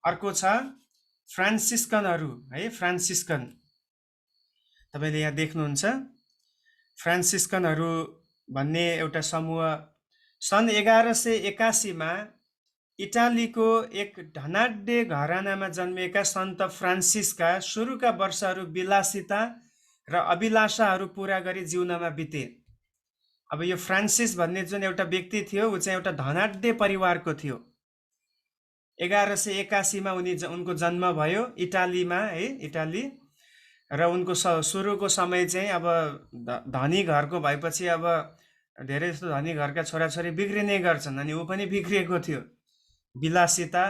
अर्को छ फ्रान्सिस्कनहरू है। फ्रान्सिस्कन तपाईँले यहाँ देख्नुहुन्छ, फ्रान्सिस्कनहरू भन्ने एउटा समूह सन् 1181मा इटालीको एक धनाढ्य घरानामा जन्मिएका सन्त फ्रान्सिसका सुरुका वर्षहरू विलासिता र अभिलाषाहरू पुरा गरी जिउनमा बिते। अब यो फ्रान्सिस भन्ने जुन एउटा व्यक्ति थियो ऊ चाहिँ एउटा धनाढ्य परिवारको थियो। 1181 उनको जन्म भयो इटालीमा है, इटाली। र उनको सुरुको समय चाहिँ अब धनी घरको भएपछि अब धेरै जस्तो धनी घरका छोराछोरी बिग्रिने गर्छन्, अनि ऊ पनि बिग्रिएको थियो। विलासिता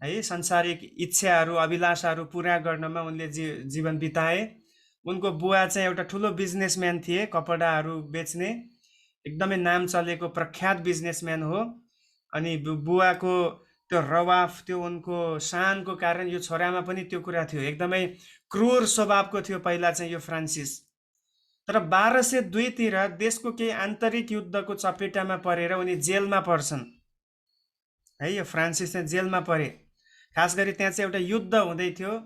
है, संसारिक इच्छाहरू अभिलाषाहरू पुरा गर्नमा उनले जीवन बिताए। उनको बुवा चाहिँ एउटा ठुलो बिजनेसम्यान थिए, कपडाहरू बेच्ने एकदमै नाम चलेको प्रख्यात बिजनेसम्यान हो। अनि बुवाको त्यो रवाफ, त्यो उनको शानको कारण यो छोरामा पनि त्यो कुरा थियो, एकदमै क्रूर स्वभावको थियो पहिला चाहिँ यो फ्रान्सिस। तर 1202 तिर देशको केही आन्तरिक युद्धको चपेटामा परेर उनी जेलमा पर्छन् है। यो फ्रान्सिस चाहिँ जेलमा परे, खास गरी त्यहाँ चाहिँ एउटा युद्ध हुँदै थियो।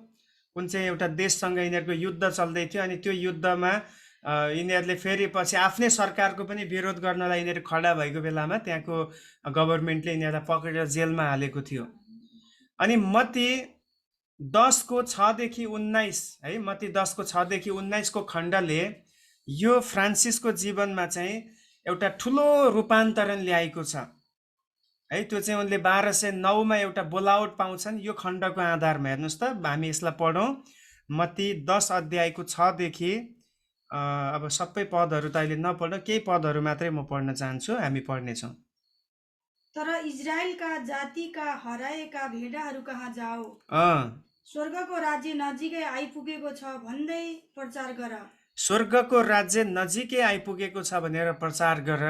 कुन चाहिँ एउटा देशसँग यिनीहरूको युद्ध चल्दै थियो, अनि त्यो युद्धमा यिनीहरूले फेरि पछि आफ्नै सरकारको पनि विरोध गर्नलाई यिनीहरू खडा भएको बेलामा त्यहाँको गभर्मेन्टले यिनीहरूलाई पक्रेर जेलमा हालेको थियो। अनि मत्ती 10:6-19 है, मत्ती 10:6-19 को खण्डले यो फ्रान्सिसको जीवनमा चाहिँ एउटा ठुलो रूपान्तरण ल्याएको छ है। त्यो चाहिँ उनले 1209 एउटा बोलावट पाउँछन्। यो खण्डको आधारमा हेर्नुहोस् त, हामी यसलाई पढौँ। मत्ती 10:6 अब सबै पदहरू त अहिले नपढ्न, केही पदहरू मात्रै म पढ्न चाहन्छु, हामी पढ्नेछौँ। तर इजरायलका जातिका हराएका भेडाहरू कहाँ जाओ, स्वर्गको राज्य नजिकै आइपुगेको छ भन्दै प्रचार गर। स्वर्गको राज्य नजिकै आइपुगेको छ भनेर प्रचार गर।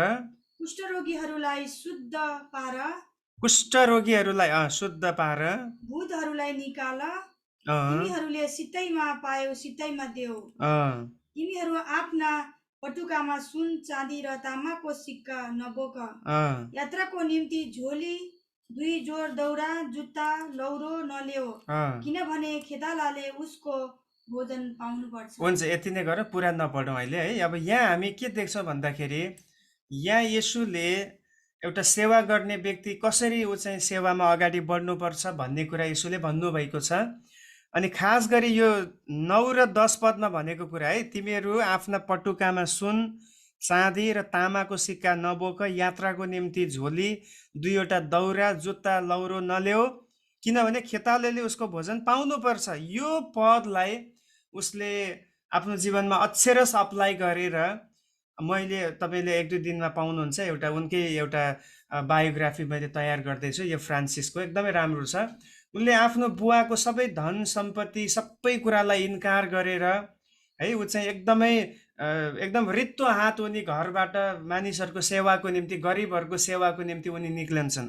कुष्ठरोगीहरूलाई शुद्ध पार, कुष्ठरोगीहरूलाई शुद्ध पार, भूतहरूलाई निकाल, तिमीहरूले सित्तैमा पायो सित्तैमा देऊ, तिमीहरू आफ्ना पटुकामा सुन चाँदी र तामाको सिक्का नबोक, यात्राको निम्ति झोली, 2 जोर दौरा, जुत्ता लौरो नल्याऊ, किनभने खेतालाले उसको भोजन पाउनुपर्छ। हुन्छ, यति नै गर, पुरा नपढौँ अहिले है। अब यहाँ हामी के देख्छौँ भन्दाखेरि यहाँ येशूले एउटा सेवा गर्ने व्यक्ति कसरी ऊ चाहिँ सेवामा अगाडि बढ्नुपर्छ भन्ने कुरा येशूले भन्नुभएको छ। अनि खास गरी यो 9 र 10 पदमा भनेको कुरा है, तिमीहरू आफ्ना पटुकामा सुन चाँदी र तामाको सिक्का नबोक, यात्राको निम्ति झोली, 2वटा दौरा, जुत्ता लौरो नल्याऊ, किनभने खेतालेले उसको भोजन पाउनुपर्छ। यो पदलाई उसले आफ्नो जीवनमा अक्षरश अप्लाई गरेर, मैले तपाईँले 1-2 दिनमा पाउनुहुन्छ एउटा उनकै एउटा बायोग्राफी मैले तयार गर्दैछु यो फ्रान्सिसको, एकदमै राम्रो छ। उनले आफ्नो बुवाको सबै धन सम्पत्ति सबै कुरालाई इन्कार गरेर है, ऊ चाहिँ एकदम रित्तो हात उनी घरबाट मानिसहरूको सेवाको निम्ति, गरिबहरूको सेवाको निम्ति उनी निक्लन्छन्।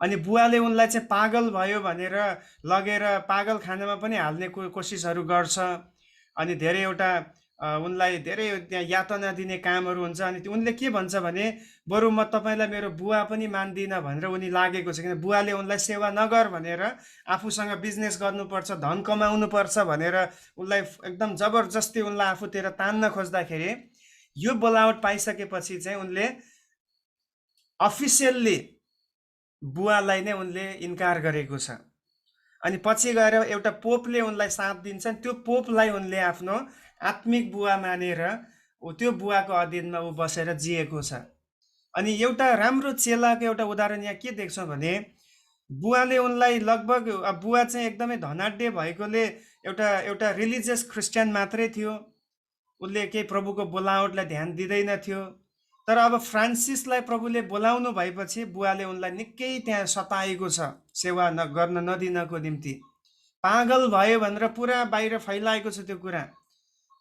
अनि बुवाले उनलाई चाहिँ पागल भयो भनेर लगेर पागल खानामा पनि हाल्ने कोसिसहरू गर्छ। अनि धेरैवटा उनलाई धेरै त्यहाँ यातना दिने कामहरू हुन्छ। अनि उनले के भन्छ भने, बरु म तपाईँलाई मेरो बुवा पनि मान्दिनँ भनेर उनी लागेको छ, किन बुवाले उनलाई सेवा नगर भनेर, आफूसँग बिजनेस गर्नुपर्छ, धन कमाउनुपर्छ भनेर उनलाई एकदम जबरजस्ती उनलाई आफूतिर तान्न खोज्दाखेरि यो बोलावट पाइसकेपछि चाहिँ उनले अफिसियल्ली बुवालाई नै उनले इन्कार गरेको छ। अनि पछि गएर एउटा पोपले उनलाई साथ दिन्छन्, त्यो पोपलाई उनले आफ्नो आत्मिक बुवा मानेर त्यो बुवाको अधीनमा ऊ बसेर जिएको छ। अनि एउटा राम्रो चेलाको एउटा उदाहरण यहाँ के देख्छौँ भने, बुवाले उनलाई लगभग, बुवा चाहिँ एकदमै धनाढ्य भएकोले एउटा रिलिजियस क्रिस्चियन मात्रै थियो, उसले केही प्रभुको बोलावटलाई ध्यान दिँदैन थियो। तर अब फ्रान्सिसलाई प्रभुले बोलाउनु भएपछि बुवाले उनलाई निकै त्यहाँ सताएको छ सेवा गर्न नदिनको निम्ति। पागल भयो भनेर पुरा बाहिर फैलाएको छ त्यो कुरा।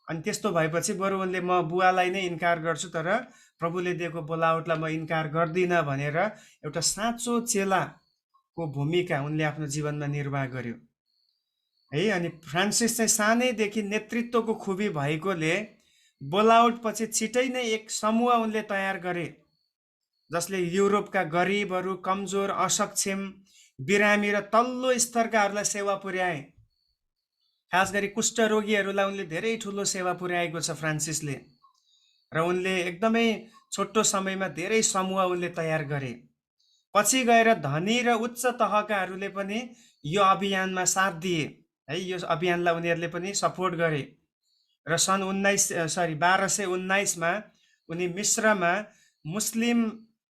अनि त्यस्तो भएपछि बरु उनले म बुवालाई नै इन्कार गर्छु, तर प्रभुले दिएको बोलावटलाई म इन्कार गर्दिनँ भनेर एउटा साँचो चेलाको भूमिका उनले आफ्नो जीवनमा निर्वाह गर्यो है। अनि फ्रान्सिस चाहिँ सानैदेखि नेतृत्वको खुबी भएकोले बोलावट पछि छिटै नै एक समूह उनले तयार गरे, जसले युरोपका गरिबहरू, कमजोर, असक्षम, बिरामी र तल्लो स्तरकाहरूलाई सेवा पुर्याए। खास गरी कुष्ठरोगीहरूलाई उनले धेरै ठुलो सेवा पुर्याएको छ फ्रान्सिसले। र उनले एकदमै छोटो समयमा धेरै समूह उनले तयार गरे। पछि गएर धनी र उच्च तहकाहरूले पनि यो अभियानमा साथ दिए है, यो अभियानलाई उनीहरूले पनि सपोर्ट गरे। र सन् 1219 मा उनी मिस्रमा मुस्लिम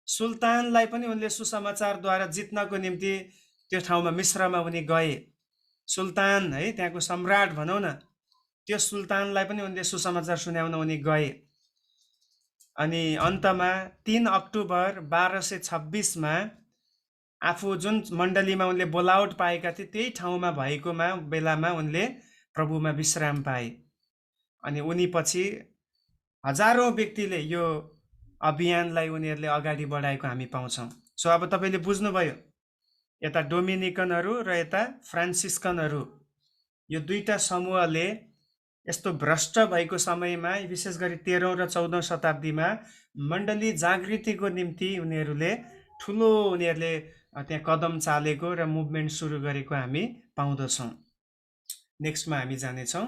सुल्तानलाई पनि उनले सुसमाचारद्वारा जित्नको निम्ति त्यो ठाउँमा मिस्रमा उनी गए। सुल्तान है, त्यहाँको सम्राट भनौँ न, त्यो सुल्तानलाई पनि उनले सुसमाचार सुनाउन उनी गए। अनि अन्तमा 3 अक्टोबर 1226मा आफू जुन मण्डलीमा उनले बोलावट पाएका थिए त्यही ठाउँमा भएकोमा बेलामा उनले प्रभुमा विश्राम पाए। अनि उनी पछि हजारौं व्यक्तिले यो अभियानलाई उनीहरूले अगाडि बढाएको हामी पाउँछौँ। सो अब तपाईँले बुझ्नुभयो, यता डोमिनिकनहरू र यता फ्रान्सिस्कनहरू, यो दुईटा समूहले यस्तो भ्रष्ट भएको समयमा, विशेष गरी 13औं र 14औं शताब्दीमा मण्डली जागृतिको निम्ति उनीहरूले त्यहाँ कदम चालेको र मुभमेन्ट सुरु गरेको हामी पाउँदछौँ। नेक्स्टमा हामी जानेछौँ।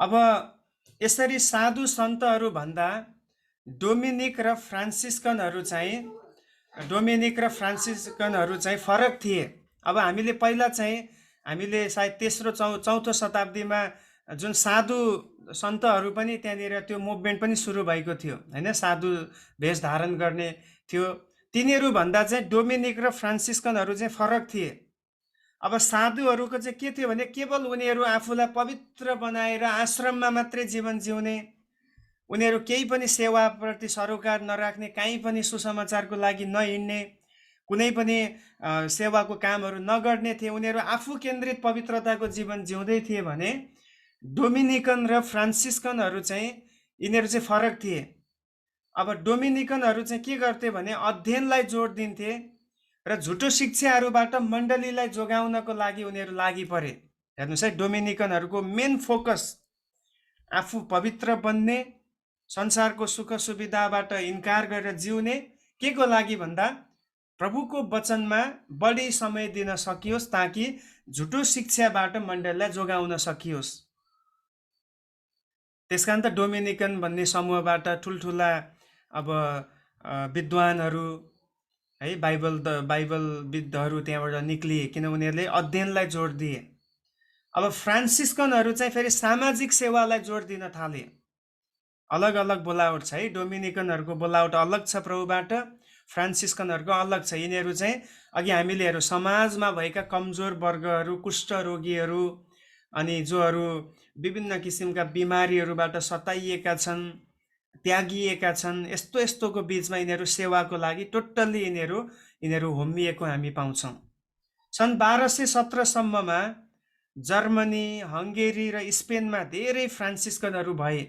अब यसरी साधु सन्तहरू भन्दा डोमिनिक र फ्रान्सिस्कनहरू चाहिँ फरक थिए। अब हामीले पहिला चाहिँ हामीले सायद तेस्रो चौथो शताब्दीमा जुन साधु सन्तहरू पनि त्यहाँनिर त्यो मुभमेन्ट पनि सुरु भएको थियो हैन, साधु भेष धारण गर्ने थियो। तिनीहरू भन्दा चाहिँ डोमिनिक र फ्रान्सिस्कनहरू चाहिँ फरक थिए। अब साधुहरूको चाहिँ के थियो भने केवल उनीहरू आफूलाई पवित्र बनाएर आश्रममा मात्रै जीवन जिउने, उनीहरू केही पनि सेवाप्रति सरोकार नराख्ने, कहीँ पनि सुसमाचारको लागि नहिँड्ने, कुनै पनि सेवाको कामहरू नगर्ने थिए। उनीहरू आफू केन्द्रित पवित्रताको जीवन जिउँदै थिए भने डोमिनिकन र फ्रान्सिस्कनहरू चाहिँ यिनीहरू चाहिँ फरक थिए। अब डोमिनिकनहरू चाहिँ के गर्थे भने अध्ययनलाई जोड दिन्थे र झुटो शिक्षाहरूबाट मण्डलीलाई जोगाउनको लागि उनीहरू लागि परे। हेर्नुहोस् है, डोमिनिकनहरूको मेन फोकस आफू पवित्र बन्ने, संसारको सुख सुविधाबाट इन्कार गरेर जिउने, के को लागि भन्दा प्रभुको वचनमा बढी समय दिन सकियोस् ताकि झुटो शिक्षाबाट मण्डलीलाई जोगाउन सकियोस्। त्यसकारण त डोमिनिकन भन्ने समूहबाट ठुल्ठुला अब विद्वानहरू है, बाइबलविद्हरू त्यहाँबाट निक्लिए, किन उनीहरूले अध्ययनलाई जोड दिए। अब फ्रान्सिस्कनहरू चाहिँ फेरि सामाजिक सेवालाई जोड दिन थाले। अलग अलग बोलावट छ है, डोमिनिकनहरूको बोलावट अलग छ प्रभुबाट, फ्रान्सिस्कनहरूको अलग छ। यिनीहरू चाहिँ अघि हामीले हेरौँ, समाजमा भएका कमजोर वर्गहरू, कुष्ठरोगीहरू, अनि जोहरू विभिन्न किसिमका बिमारीहरूबाट सताइएका छन्, त्यागिएका छन्, यस्तोको बीचमा यिनीहरू सेवाको लागि टोटल्ली यिनीहरू होमिएको हामी पाउँछौँ। सन् 1217 सम्ममा जर्मनी, हङ्गेरी र स्पेनमा धेरै फ्रान्सिस्कनहरू भए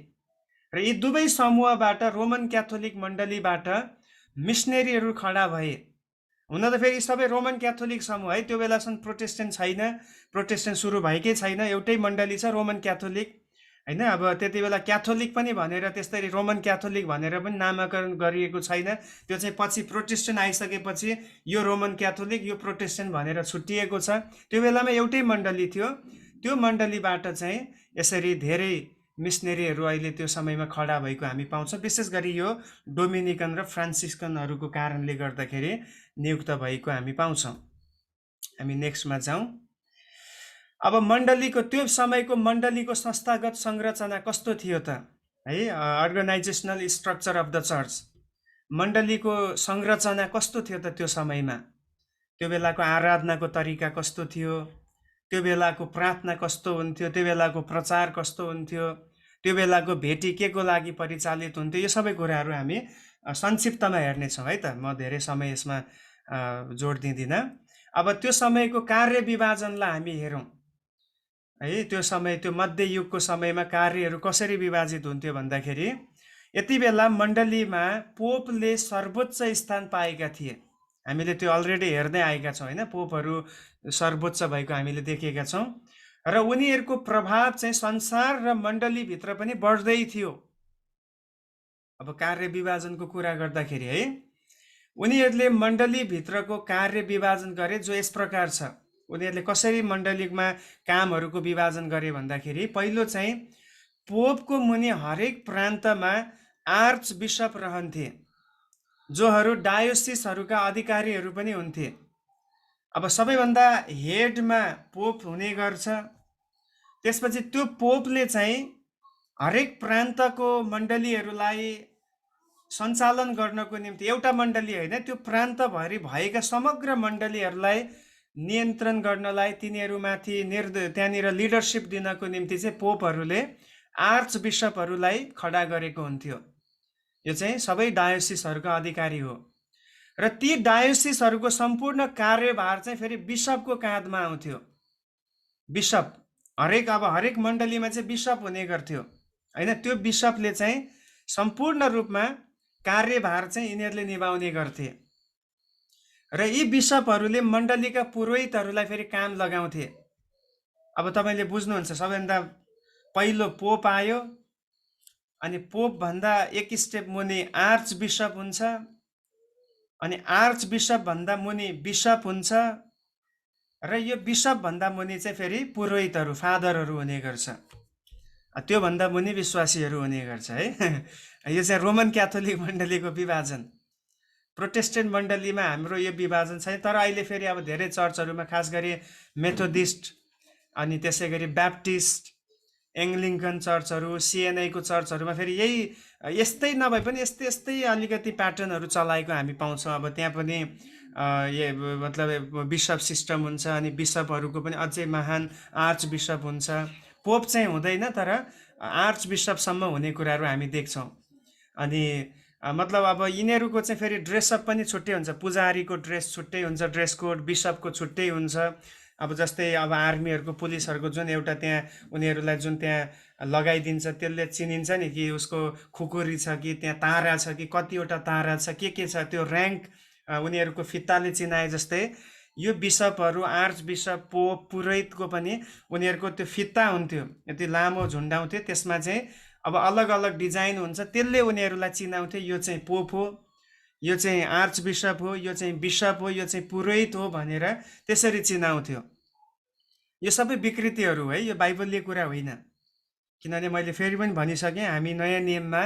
र यी दुवै समूहबाट रोमन क्याथोलिक मण्डलीबाट मिसनेरीहरू खडा भए। हुन त फेरि सबै रोमन क्याथोलिक समूह है, त्यो बेलासम्म प्रोटेस्टेन्ट छैन, प्रोटेस्टेन्ट सुरु भएकै छैन, एउटै मण्डली छ रोमन क्याथोलिक हैन। अब त्यति बेला क्याथोलिक पनि भनेर त्यसरी रोमन क्याथोलिक भनेर पनि नामाकरण गरिएको छैन। त्यो चाहिँ पछि प्रोटेस्टेन्ट आइसकेपछि यो रोमन क्याथोलिक, यो प्रोटेस्टेन्ट भनेर छुट्टिएको छ। त्यो बेलामा एउटै मण्डली थियो। त्यो मण्डलीबाट चाहिँ यसरी धेरै मिसनेरीहरू अहिले त्यो समयमा खडा भएको हामी पाउँछौँ। विशेष गरी यो डोमिनिकन र फ्रान्सिस्कनहरूको कारणले गर्दाखेरि नियुक्त भएको हामी पाउँछौँ। हामी नेक्स्टमा जाउँ। अब मण्डलीको, त्यो समयको मण्डलीको संस्थागत संरचना कस्तो थियो त है, organisational structure of the church, मण्डलीको संरचना कस्तो थियो त त्यो समयमा? त्यो बेलाको आराधनाको तरिका कस्तो थियो, त्यो बेलाको प्रार्थना कस्तो हुन्थ्यो, त्यो बेलाको प्रचार कस्तो हुन्थ्यो, त्यो बेलाको भेटी के को लागि परिचालित हुन्थ्यो, यो सबै कुराहरू हामी संक्षिप्तमा हेर्नेछौँ है त। म धेरै समय यसमा जोड दिँदिनँ। अब त्यो समयको कार्य विभाजनलाई हामी हेरौँ है। त्यो समय, त्यो मध्ययुगको समयमा कार्यहरू कसरी विभाजित हुन्थ्यो भन्दाखेरि यति बेला मण्डलीमा पोपले सर्वोच्च स्थान पाएका थिए। हामीले त्यो अलरेडी हेर्दै आएका छौँ हैन, पोपहरू सर्वोच्च भएको हामीले देखेका छौँ र उनीहरूको प्रभाव चाहिँ संसार र मण्डलीभित्र पनि बढ्दै थियो। अब कार्य विभाजनको कुरा गर्दाखेरि है, उनीहरूले मण्डलीभित्रको कार्य विभाजन गरे जो यस प्रकार छ। उनीहरूले कसरी मण्डलीमा कामहरूको विभाजन गरे भन्दाखेरि पहिलो चाहिँ पोपको मुनि हरेक प्रान्तमा आर्च बिशप रहन्थे, जोहरू डायोसिसहरूका अधिकारीहरू पनि हुन्थे। अब सबैभन्दा हेडमा पोप हुने गर्छ त्यसपछि त्यो पोपले चाहिँ हरेक प्रान्तको मण्डलीहरूलाई सञ्चालन गर्नको निम्ति, एउटा मण्डली होइन, त्यो प्रान्तभरि भएका समग्र मण्डलीहरूलाई नियन्त्रण गर्नलाई, तिनीहरूमाथि त्यहाँनिर लिडरसिप दिनको निम्ति चाहिँ पोपहरूले आर्च बिसपहरूलाई खडा गरेको हुन्थ्यो। यो चाहिँ सबै डायोसिसहरूका अधिकारी हो र ती डायोसिसहरूको सम्पूर्ण कार्यभार चाहिँ फेरि बिसपको काँधमा आउँथ्यो। बिसप हरेक मण्डलीमा चाहिँ बिसप हुने गर्थ्यो होइन। त्यो बिसपले चाहिँ सम्पूर्ण रूपमा कार्यभार चाहिँ यिनीहरूले निभाउने गर्थे र यी बिसपहरूले मण्डलीका पुरोहितहरूलाई फेरि काम लगाउँथे। अब तपाईँले बुझ्नुहुन्छ, सबैभन्दा पहिलो पोप आयो, अनि पोप भन्दा एक स्टेप मुनि आर्च बिसप हुन्छ, अनि आर्च बिसप भन्दा मुनि बिसप हुन्छ र यो बिसप भन्दा मुनि चाहिँ फेरि पुरोहितहरू, फादरहरू हुने गर्छ। त्योभन्दा मुनि विश्वासीहरू हुने गर्छ है। यो चाहिँ रोमन क्याथोलिक मण्डलीको विभाजन। प्रोटेस्टेन्ट मण्डलीमा हाम्रो यो विभाजन छैन, तर अहिले फेरि अब धेरै चर्चहरूमा, खास गरी मेथोडिस्ट, अनि त्यसै गरी ब्याप्टिस्ट, एङ्ग्लिकन चर्चहरू, सिएनआईको चर्चहरूमा फेरि यस्तै नभए पनि यस्तै अलिकति प्याटर्नहरू चलाएको हामी पाउँछौँ। अब त्यहाँ पनि मतलब बिसप सिस्टम हुन्छ, अनि बिसपहरूको पनि अझै महान आर्च बिसप हुन्छ। पोप चाहिँ हुँदैन, तर आर्च बिसपसम्म हुने कुराहरू हामी देख्छौँ। अनि मतलब अब यिनीहरूको चाहिँ फेरि ड्रेसअप पनि छुट्टै हुन्छ। पुजारीको ड्रेस छुट्टै हुन्छ, ड्रेस कोड। बिसपको छुट्टै हुन्छ। अब जस्तै अब आर्मीहरूको, पुलिसहरूको जुन एउटा त्यहाँ उनीहरूलाई जुन त्यहाँ लगाइदिन्छ, त्यसले चिनिन्छ नि कि उसको खुकुरी छ कि त्यहाँ तारा छ कि कतिवटा तारा छ, के छ, त्यो ऱ्याङ्क उनीहरूको फित्ताले चिनाए जस्तै यो बिसपहरू, आर्च बिसप, पोप, पुरोहितको पनि उनीहरूको त्यो फित्ता हुन्थ्यो, यति लामो झुन्डाउँथ्यो। त्यसमा चाहिँ अब अलग अलग डिजाइन हुन्छ, त्यसले उनीहरूलाई चिनाउँथ्यो यो चाहिँ पोप हो, यो चाहिँ आर्च बिसप हो, यो चाहिँ बिसप हो, यो चाहिँ पुरोहित हो भनेर त्यसरी चिनाउँथ्यो। यो सबै विकृतिहरू है, यो बाइबलीय कुरा होइन। किनभने मैले फेरि पनि भनिसकेँ, हामी नयाँ नियममा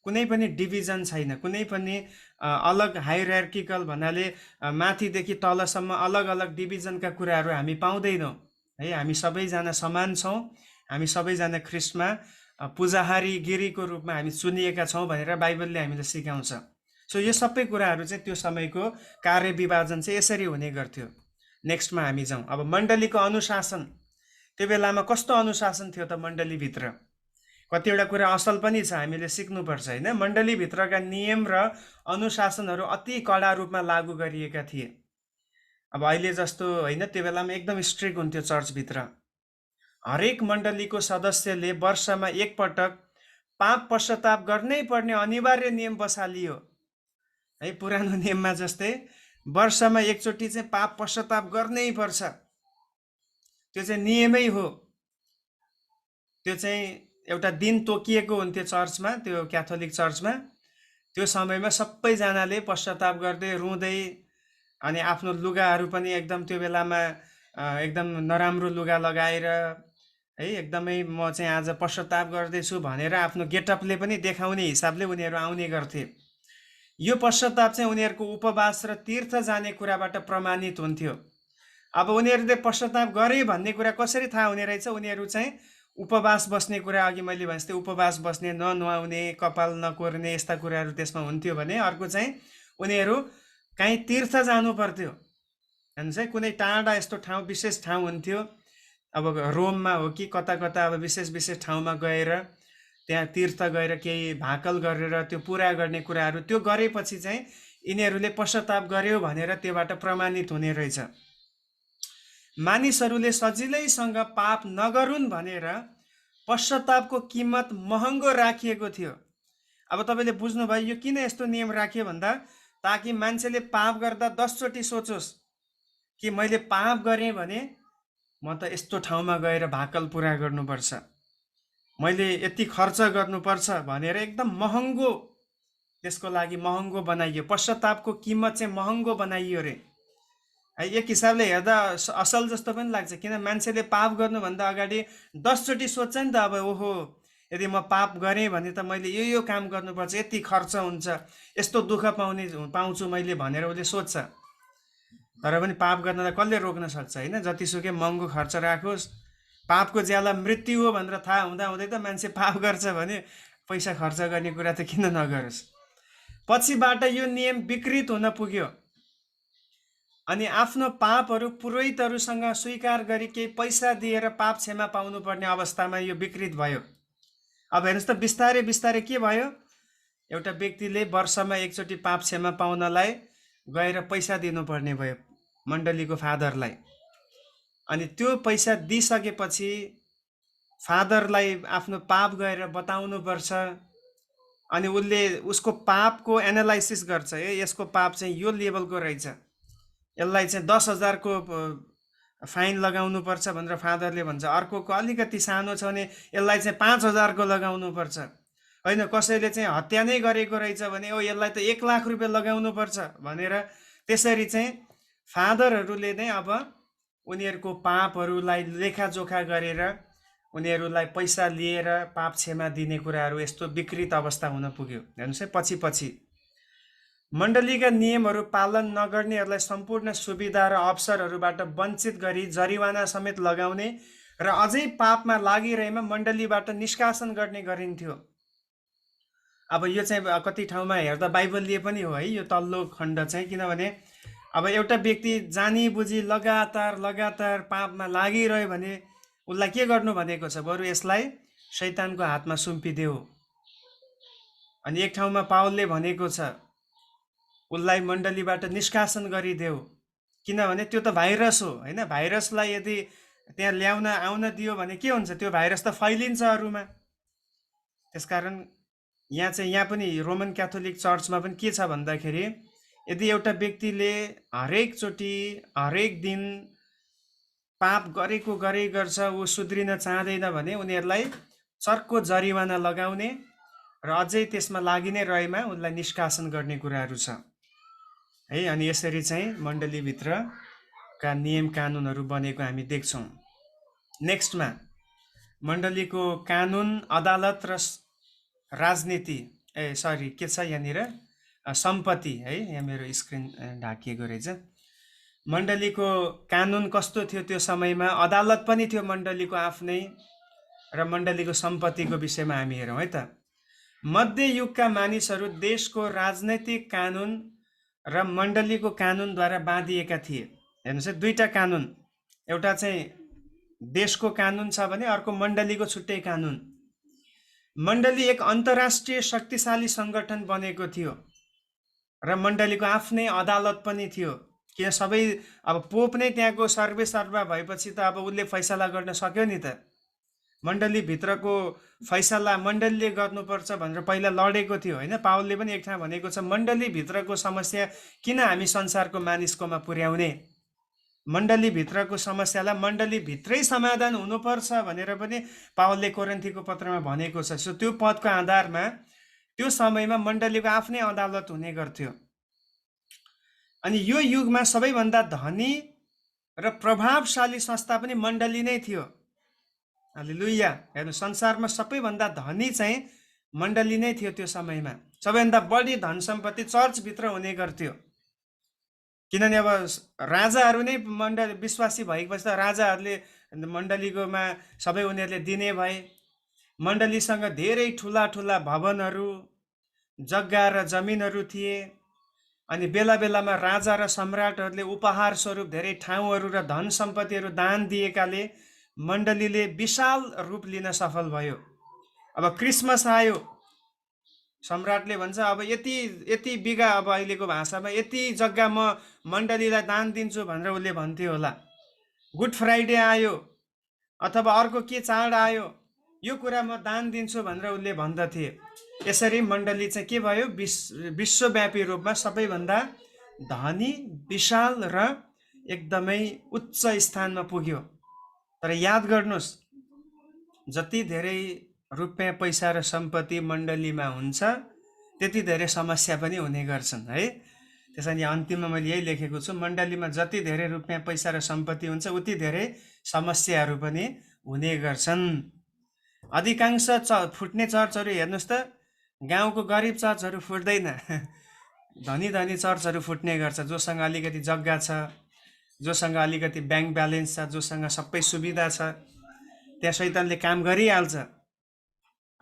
कुनै पनि डिभिजन छैन, कुनै पनि अलग हायरार्किकल भन्नाले माथिदेखि तलसम्म अलग अलग डिभिजनका कुराहरू हामी पाउँदैनौँ है। हामी सबैजना समान छौँ, हामी सबैजना ख्रिस्टमा पुजाहारी गिरीको रूपमा हामी चुनिएका छौँ भनेर बाइबलले हामीलाई सिकाउँछ। सो यो सबै कुराहरू चाहिँ त्यो समयको कार्य विभाजन चाहिँ यसरी हुने गर्थ्यो। नेक्स्टमा हामी जाउँ। अब मण्डलीको अनुशासन, त्यो बेलामा कस्तो अनुशासन थियो त मण्डलीभित्र? कतिवटा कुरा असल पनि छ, हामीले सिक्नुपर्छ होइन। मण्डलीभित्रका नियम र अनुशासनहरू अति कडा रूपमा लागू गरिएका थिए। अब अहिले जस्तो होइन, त्यो बेलामा एकदम स्ट्रिक्ट हुन्थ्यो चर्चभित्र। हरेक मण्डलीको सदस्यले वर्षमा एकपटक पाप पश्चाताप गर्नै पर्ने अनिवार्य नियम बसालियो है। पुरानो नियममा जस्तै वर्षमा एकचोटि चाहिँ पाप पश्चाताप गर्नै पर्छ, त्यो चाहिँ नियमै हो। त्यो चाहिँ एउटा दिन तोकिएको हुन्थ्यो चर्चमा, त्यो क्याथोलिक चर्चमा। त्यो समयमा सबैजनाले पश्चाताप गर्दै रुँदै, अनि आफ्नो लुगाहरू पनि एकदम त्यो बेलामा एकदम नराम्रो लुगा लगाएर है, एकदमै म चाहिँ आज पश्चाताप गर्दैछु भनेर आफ्नो गेटअपले पनि देखाउने हिसाबले उनीहरू आउने गर्थे। यो पश्चाताप चाहिँ उनीहरूको उपवास र तीर्थ जाने कुराबाट प्रमाणित हुन्थ्यो। अब उनीहरूले पश्चाताप गरे भन्ने कुरा कसरी थाहा हुने रहेछ? उनीहरू चाहिँ उपवास बस्ने कुरा, अघि मैले भने जस्तै उपवास बस्ने, ननुहाउने, कपाल नकोर्ने, यस्ता कुराहरू त्यसमा हुन्थ्यो भने अर्को चाहिँ उनीहरू कहीँ तीर्थ जानु पर्थ्यो। हेर्नुहोस् है, कुनै टाढा यस्तो ठाउँ, विशेष ठाउँ हुन्थ्यो, अब रोममा हो कि कता कता, अब विशेष ठाउँमा गएर त्यहाँ तीर्थ गएर केही भाकल गरेर त्यो पुरा गर्ने कुराहरू, त्यो गरेपछि चाहिँ यिनीहरूले पश्चाताप गर्यो भनेर त्योबाट प्रमाणित हुने रहेछ। मानिसहरूले सजिलैसँग पाप नगरून् भनेर पश्चातापको कीमत महँगो राखिएको थियो। अब तपाईँले बुझ्नुभयो यो किन यस्तो नियम राखियो भन्दा, ताकि मान्छेले पाप गर्दा 10 चोटि सोचोस् कि मैले पाप गरेँ भने म त यस्तो ठाउँमा गएर भाकल पुरा गर्नुपर्छ, मैले यति खर्च गर्नुपर्छ भनेर एकदम महँगो, त्यसको लागि महँगो बनाइयो। पश्चातापको कीमत चाहिँ महँगो बनाइयो रे है। एक हिसाबले हेर्दा असल जस्तो पनि लाग्छ, किन मान्छेले पाप गर्नुभन्दा अगाडि 10 चोटि सोध्छ नि त। अब ओहो, यदि म पाप गरेँ भने त मैले यो काम गर्नुपर्छ, यति खर्च हुन्छ, यस्तो दुःख पाउँछु मैले भनेर उसले सोध्छ। तर पनि पाप गर्नलाई कसले रोक्न सक्छ होइन? जतिसुकै महँगो खर्च राखोस्, पापको ज्याला मृत्यु हो भनेर थाहा हुँदा हुँदै त मान्छे पाप गर्छ भने पैसा खर्च गर्ने कुरा त किन नगरोस्। पछिबाट यो नियम विकृत हुन पुग्यो अनि आफ्नो पापहरू पुरोहितहरूसँग स्वीकार गरी केही पैसा दिएर पाप क्षमा पाउनुपर्ने अवस्थामा यो विकृत भयो। अब हेर्नुहोस् त बिस्तारै बिस्तारै के भयो, एउटा व्यक्तिले वर्षमा एकचोटि पाप क्षमा पाउनलाई गएर पैसा दिनुपर्ने भयो मण्डलीको फादरलाई। अनि त्यो पैसा दिइसकेपछि फादरलाई आफ्नो पाप गएर बताउनुपर्छ अनि उसको पापको एनालाइसिस गर्छ। यसको पाप चाहिँ यो लेभलको रहेछ, यसलाई चाहिँ 10,000 को फाइन लगाउनु पर्छ भनेर फादरले भन्छ। अर्कोको अलिकति सानो छ भने यसलाई चाहिँ 5,000 को लगाउनु पर्छ। होइन, कसैले चाहिँ हत्या नै गरेको रहेछ भने यसलाई त 1 लाख रुपियाँ लगाउनु पर्छ भनेर त्यसरी चाहिँ फादरहरूले नै अब उनीहरूको पापहरूलाई लेखाजोखा गरेर उनीहरूलाई पैसा लिएर पाप क्षमा दिने कुराहरू यस्तो विकृत अवस्था हुन पुग्यो। हेर्नुहोस् है, पछि पछि मण्डलीका नियमहरू पालन नगर्नेहरूलाई सम्पूर्ण सुविधा र अवसरहरूबाट वञ्चित गरी जरिवाना समेत लगाउने र अझै पापमा लागिरहेमा मण्डलीबाट निष्कासन गर्ने गरिन्थ्यो। अब यो चाहिँ कति ठाउँमा हेर्दा बाइबलीय पनि हो है यो तल्लो खण्ड चाहिँ, किनभने अब एउटा व्यक्ति जानी बुझी लगातार पापमा लागिरह्यो भने उसलाई के गर्नु भनेको छ, बरु यसलाई शैतानको हातमा सुम्पिदेऊ। अनि एक ठाउँमा पावलले भनेको छ उसलाई मण्डलीबाट निष्कासन गरिदेऊ, किनभने त्यो त भाइरस हो होइन। भाइरसलाई यदि त्यहाँ आउन दियो भने के हुन्छ, त्यो भाइरस त फैलिन्छ अरूमा। त्यसकारण यहाँ पनि रोमन क्याथोलिक चर्चमा पनि के छ भन्दाखेरि यदि एउटा व्यक्तिले हरेकचोटि हरेक दिन पाप गरेको गर्छ, ऊ सुध्रिन चाहँदैन भने उनीहरूलाई चर्को जरिवाना लगाउने र अझै त्यसमा लागि नै रहेमा उनलाई निष्कासन गर्ने कुराहरू छ है। अनि यसरी चाहिँ मण्डलीभित्रका नियम कानुनहरू बनेको हामी देख्छौँ। नेक्स्टमा मण्डलीको कानुन, अदालत र राजनीति के छ यहाँनिर सम्पत्ति है। यहाँ मेरो स्क्रिन ढाकिएको रहेछ। मण्डलीको कानुन कस्तो थियो त्यो समयमा, अदालत पनि थियो मण्डलीको आफ्नै, र मण्डलीको सम्पत्तिको विषयमा हामी हेरौँ है त। मध्ययुगका मानिसहरू देशको राजनैतिक कानुन र मण्डलीको कानुनद्वारा बाँधिएका थिए। हेर्नुहोस् है, दुईटा कानुन, एउटा चाहिँ देशको कानुन छ भने अर्को मण्डलीको छुट्टै कानुन। मण्डली एक अन्तर्राष्ट्रिय शक्तिशाली सङ्गठन बनेको थियो र मण्डलीको आफ्नै अदालत पनि थियो। किन सबै अब पोप नै त्यहाँको सर्वेसर्वा भएपछि त अब उसले फैसला गर्न सक्यो नि त। मण्डलीभित्रको फैसला मण्डलीले गर्नुपर्छ भनेर पहिला लडेको थियो होइन। पावलले पनि एक ठाउँ भनेको छ मण्डलीभित्रको समस्या किन हामी संसारको मानिसकोमा पुर्याउने, मण्डलीभित्रको समस्यालाई मण्डलीभित्रै समाधान हुनुपर्छ भनेर पनि पावलले कोरिन्थीको पत्रमा भनेको छ। सो त्यो पदको आधारमा त्यो समयमा मण्डलीको आफ्नै अदालत हुने गर्थ्यो। अनि यो युगमा सबैभन्दा धनी र प्रभावशाली संस्था पनि मण्डली नै थियो। हालेलुया। हेर्नु, संसारमा सबैभन्दा धनी चाहिँ मण्डली नै थियो त्यो समयमा। सबैभन्दा बढी धन सम्पत्ति चर्चभित्र हुने गर्थ्यो, किनभने अब राजाहरू नै विश्वासी भएपछि त राजाहरूले मण्डलीकोमा सबै उनीहरूले दिने भए। मण्डलीसँग धेरै ठुला ठुला भवनहरू, जग्गा र जमिनहरू थिए। अनि बेला बेलामा राजा र सम्राटहरूले उपहार स्वरूप धेरै ठाउँहरू र धन सम्पत्तिहरू दान दिएकाले मण्डलीले विशाल रूप लिन सफल भयो। अब क्रिसमस आयो, सम्राटले भन्छ अब यति बिघा, अब अहिलेको भाषामा यति जग्गा म मण्डलीलाई दान दिन्छु भनेर उसले भन्थ्यो होला। गुड फ्राइडे आयो अथवा अर्को के चाड आयो, यो कुरा म दान दिन्छु भनेर उसले भन्दथे। यसरी मण्डली चाहिँ के भयो, विश्वव्यापी रूपमा सबैभन्दा धनी, विशाल र एकदमै उच्च स्थानमा पुग्यो। तर याद गर्नुहोस्, जति धेरै रुपियाँ पैसा र सम्पत्ति मण्डलीमा हुन्छ त्यति धेरै समस्या पनि हुने गर्छन् है। त्यसैले अन्तिममा मैले यही लेखेको छु, मण्डलीमा जति धेरै रुपियाँ पैसा र सम्पत्ति हुन्छ उति धेरै समस्याहरू पनि हुने गर्छन्। अधिकांश फुट्ने चर्चहरू हेर्नुहोस् त, गाउँको गरिब चर्चहरू फुट्दैन, धनी धनी चर्चहरू फुट्ने गर्छ। जोसँग अलिकति जग्गा छ, जोसँग अलिकति ब्याङ्क ब्यालेन्स छ, जोसँग सबै सुविधा छ, त्यहाँ शैतानले काम गरिहाल्छ।